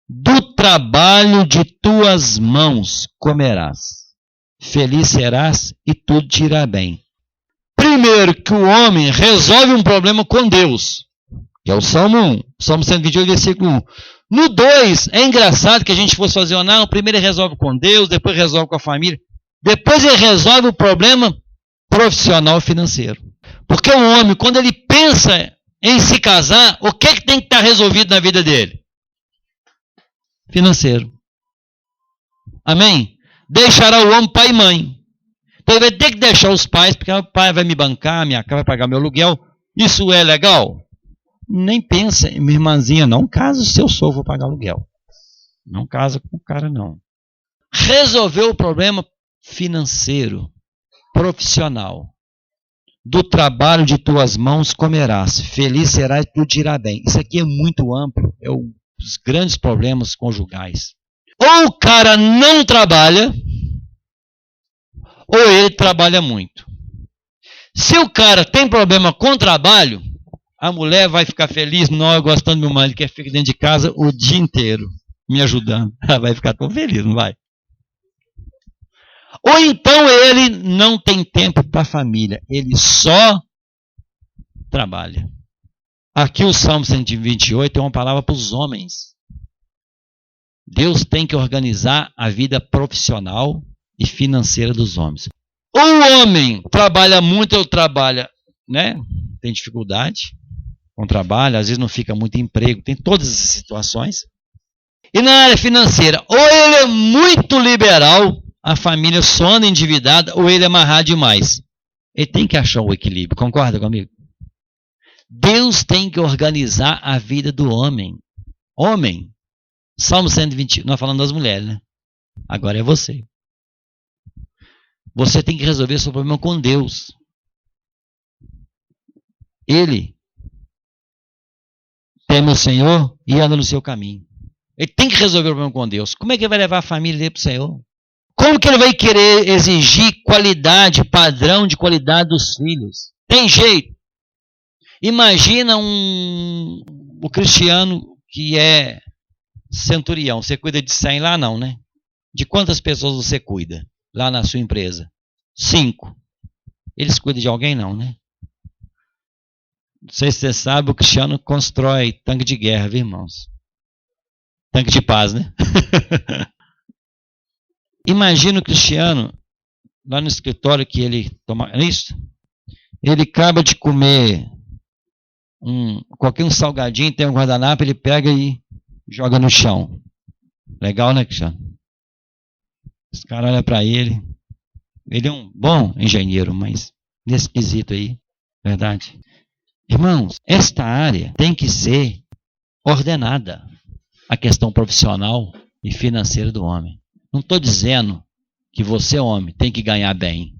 [SPEAKER 1] Do trabalho de tuas mãos comerás. Feliz serás e tudo te irá bem. Primeiro que o homem resolve um problema com Deus. Que é o Salmo 1. Salmo 128, versículo 1. No 2, é engraçado que a gente fosse fazer não, primeiro ele resolve com Deus, depois resolve com a família. Depois ele resolve o problema profissional financeiro. Porque o homem, quando ele pensa em se casar, o que é que tem que estar resolvido na vida dele? Financeiro. Amém? Deixará o homem pai e mãe. Então ele vai ter que deixar os pais, porque o pai vai me bancar, minha casa vai pagar meu aluguel. Isso é legal? Nem pensa, minha irmãzinha, não casa se eu sou, vou pagar aluguel. Não casa com o cara, não. Resolveu o problema financeiro, profissional. Do trabalho de tuas mãos comerás, feliz serás e tudo te irá bem. Isso aqui é muito amplo, é os grandes problemas conjugais. Ou o cara não trabalha, ou ele trabalha muito. Se o cara tem problema com trabalho, a mulher vai ficar feliz, não, eu gostando do meu marido, que fica dentro de casa o dia inteiro, me ajudando. Ela vai ficar tão feliz, não vai? Ou então ele não tem tempo para a família, ele só trabalha. Aqui o Salmo 128 é uma palavra para os homens. Deus tem que organizar a vida profissional e financeira dos homens. Ou o homem trabalha muito ou trabalha, né? Tem dificuldade com trabalho, às vezes não fica muito emprego, tem todas essas situações. E na área financeira, ou ele é muito liberal, a família só anda endividada, ou ele é amarrado demais. Ele tem que achar o equilíbrio, concorda comigo? Deus tem que organizar a vida do homem. Homem, Salmo 120, nós falamos das mulheres, né? Agora é você. Você tem que resolver seu problema com Deus. Ele teme o Senhor e anda no seu caminho. Ele tem que resolver o problema com Deus. Como é que ele vai levar a família dele para o Senhor? Como que ele vai querer exigir qualidade, padrão de qualidade dos filhos? Tem jeito. Imagina o cristiano que é centurião. Você cuida de 100 lá? Não, né? De quantas pessoas você cuida lá na sua empresa? 5. Eles cuidam de alguém? Não, né? Não sei se você sabe, o cristiano constrói tanque de guerra, viu, irmãos? Tanque de paz, né? Imagina o cristiano, lá no escritório que ele toma. É isso? Ele acaba de comer qualquer um salgadinho, tem um guardanapo, ele pega e joga no chão. Legal, né, cristiano? Os caras olham para ele. Ele é um bom engenheiro, mas nesse quesito aí, verdade? Irmãos, esta área tem que ser ordenada. A questão profissional e financeira do homem. Não estou dizendo que você, homem, tem que ganhar bem.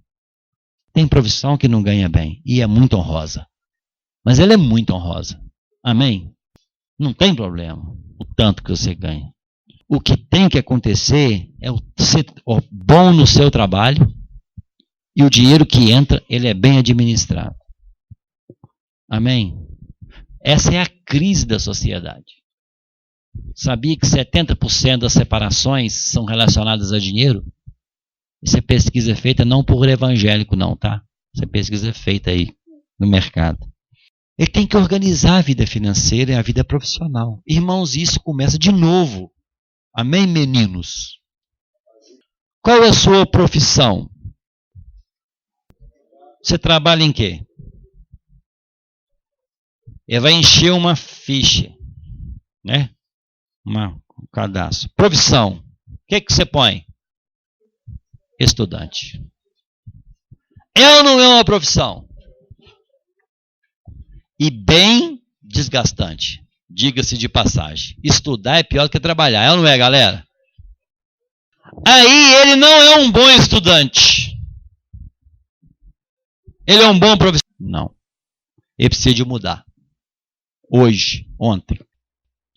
[SPEAKER 1] Tem profissão que não ganha bem e é muito honrosa. Mas ela é muito honrosa. Amém? Não tem problema o tanto que você ganha. O que tem que acontecer é ser bom no seu trabalho e o dinheiro que entra, ele é bem administrado. Amém? Essa é a crise da sociedade. Sabia que 70% das separações são relacionadas a dinheiro? Isso é pesquisa feita não por evangélico, não, tá? Isso é pesquisa feita aí no mercado. Ele tem que organizar a vida financeira e a vida profissional. Irmãos, isso começa de novo. Amém, meninos? Qual é a sua profissão? Você trabalha em quê? Ele vai encher uma ficha, né? Um cadastro. Profissão. O que você põe? Estudante. É ou não é uma profissão? E bem desgastante. Diga-se de passagem. Estudar é pior do que trabalhar. É ou não é, galera? Aí ele não é um bom estudante. Ele é um bom profissional. Não. Ele precisa de mudar. Hoje, ontem.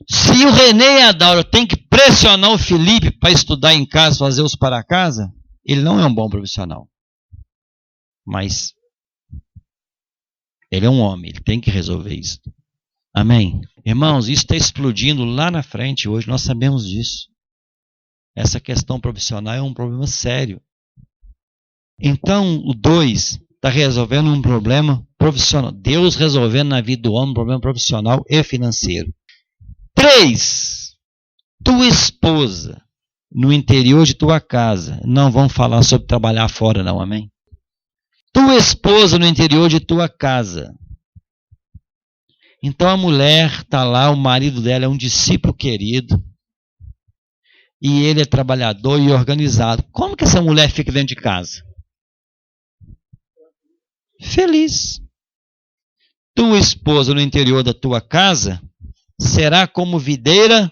[SPEAKER 1] Se o René e a Daura têm que pressionar o Felipe para estudar em casa, fazer os para casa, ele não é um bom profissional. Mas ele é um homem, ele tem que resolver isso. Amém? Irmãos, isso está explodindo lá na frente hoje, nós sabemos disso. Essa questão profissional é um problema sério. Então, o 2 está resolvendo um problema profissional. Deus resolvendo na vida do homem um problema profissional e financeiro. 3. Tua esposa, no interior de tua casa, não vão falar sobre trabalhar fora, não, amém? tua esposa no interior de tua casa. Então a mulher está lá, o marido dela é um discípulo querido, e ele é trabalhador e organizado. Como que essa mulher fica dentro de casa? Feliz. Tua esposa no interior da tua casa será como videira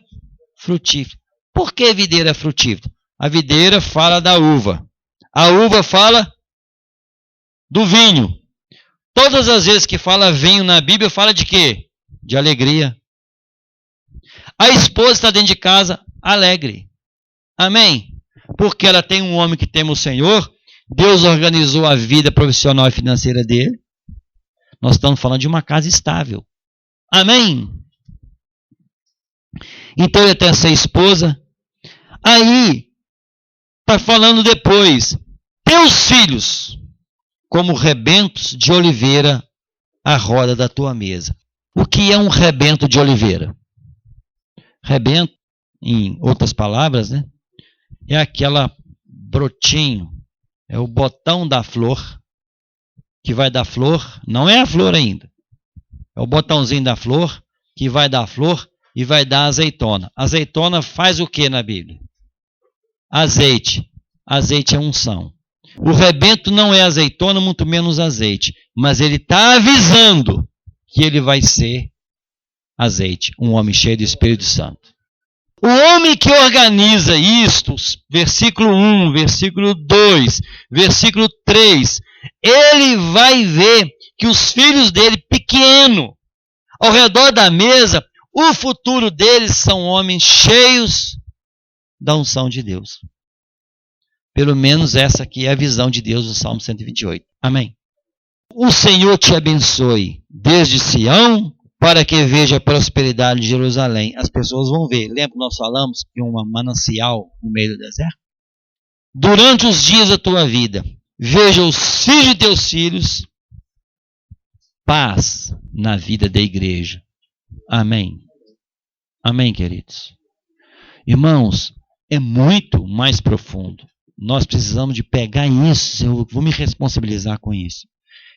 [SPEAKER 1] frutífera. Por que videira frutífera? A videira fala da uva. A uva fala do vinho. Todas as vezes que fala vinho na Bíblia, fala de quê? De alegria. A esposa está dentro de casa alegre. Amém? Porque ela tem um homem que teme o Senhor. Deus organizou a vida profissional e financeira dele. Nós estamos falando de uma casa estável. Amém? Então ele tem essa esposa. Aí, está falando depois. Teus filhos, como rebentos de oliveira, à roda da tua mesa. O que é um rebento de oliveira? Rebento, em outras palavras, né? É aquela brotinho, é o botão da flor, que vai dar flor, não é a flor ainda. É o botãozinho da flor, que vai dar flor e vai dar azeitona. Azeitona faz o que na Bíblia? Azeite. Azeite é unção. O rebento não é azeitona, muito menos azeite. Mas ele está avisando que ele vai ser azeite. Um homem cheio do Espírito Santo. O homem que organiza isto, versículo 1, versículo 2, versículo 3, ele vai ver que os filhos dele, pequeno, ao redor da mesa, o futuro deles são homens cheios da unção de Deus. Pelo menos essa aqui é a visão de Deus do Salmo 128. Amém. O Senhor te abençoe desde Sião, para que veja a prosperidade de Jerusalém. As pessoas vão ver. Lembra que nós falamos que um manancial no meio do deserto? Durante os dias da tua vida, veja os filhos de teus filhos, paz na vida da igreja. Amém. Amém, queridos. Irmãos, é muito mais profundo. Nós precisamos de pegar isso, eu vou me responsabilizar com isso.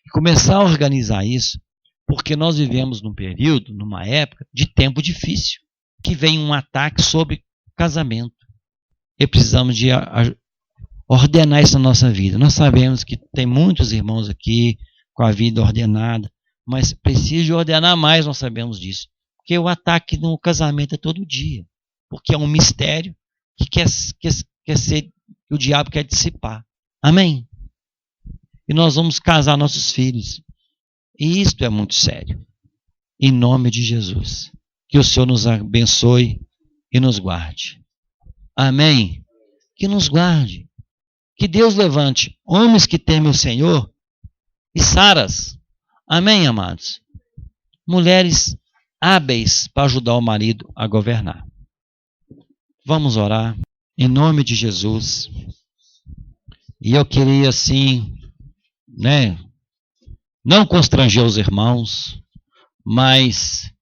[SPEAKER 1] E começar a organizar isso, porque nós vivemos num período, numa época de tempo difícil, que vem um ataque sobre casamento. E precisamos de ordenar isso na nossa vida. Nós sabemos que tem muitos irmãos aqui com a vida ordenada, mas precisa de ordenar mais, nós sabemos disso. Porque o ataque no casamento é todo dia. Porque é um mistério que quer ser, que o diabo quer dissipar. Amém? E nós vamos casar nossos filhos. E isto é muito sério. Em nome de Jesus. Que o Senhor nos abençoe e nos guarde. Amém? Que nos guarde. Que Deus levante homens que temem o Senhor e saras. Amém, amados? Mulheres hábeis para ajudar o marido a governar. Vamos orar em nome de Jesus. E eu queria assim, não constranger os irmãos, mas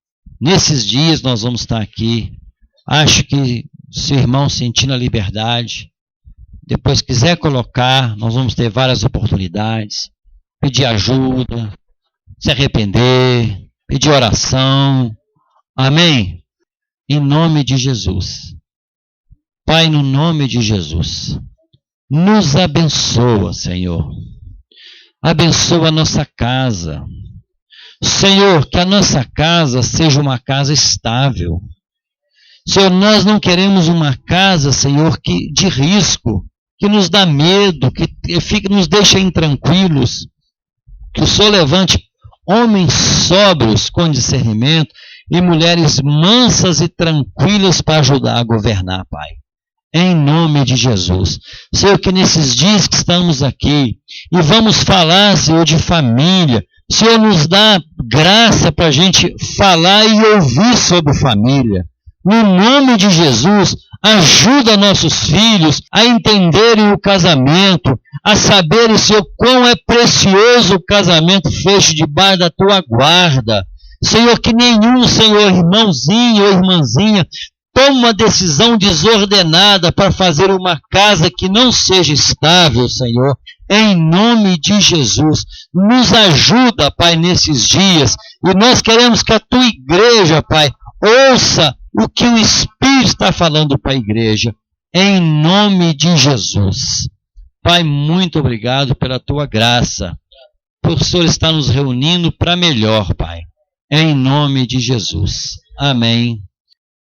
[SPEAKER 1] nesses dias nós vamos estar aqui. Acho que se o irmão sentindo a liberdade, depois quiser colocar, nós vamos ter várias oportunidades, pedir ajuda, se arrepender, pedir oração. Amém? Em nome de Jesus. Pai, no nome de Jesus, nos abençoa, Senhor. Abençoa a nossa casa. Senhor, que a nossa casa seja uma casa estável. Senhor, nós não queremos uma casa, Senhor, de risco, que nos dá medo, que nos deixa intranquilos. Que o Senhor levante homens sóbrios com discernimento e mulheres mansas e tranquilas para ajudar a governar, Pai. Em nome de Jesus. Senhor, que nesses dias que estamos aqui e vamos falar, Senhor, de família, Senhor, nos dá graça para a gente falar e ouvir sobre família. No nome de Jesus, ajuda nossos filhos a entenderem o casamento, a saberem, Senhor, quão é precioso o casamento feito debaixo da tua guarda. Senhor, que nenhum, Senhor, irmãozinho ou irmãzinha toma uma decisão desordenada para fazer uma casa que não seja estável, Senhor, em nome de Jesus. Nos ajuda, Pai, nesses dias, e nós queremos que a tua igreja, Pai, ouça o que o Espírito está falando para a igreja, em nome de Jesus. Pai, muito obrigado pela tua graça, por o Senhor estar nos reunindo para melhor, Pai, em nome de Jesus. Amém.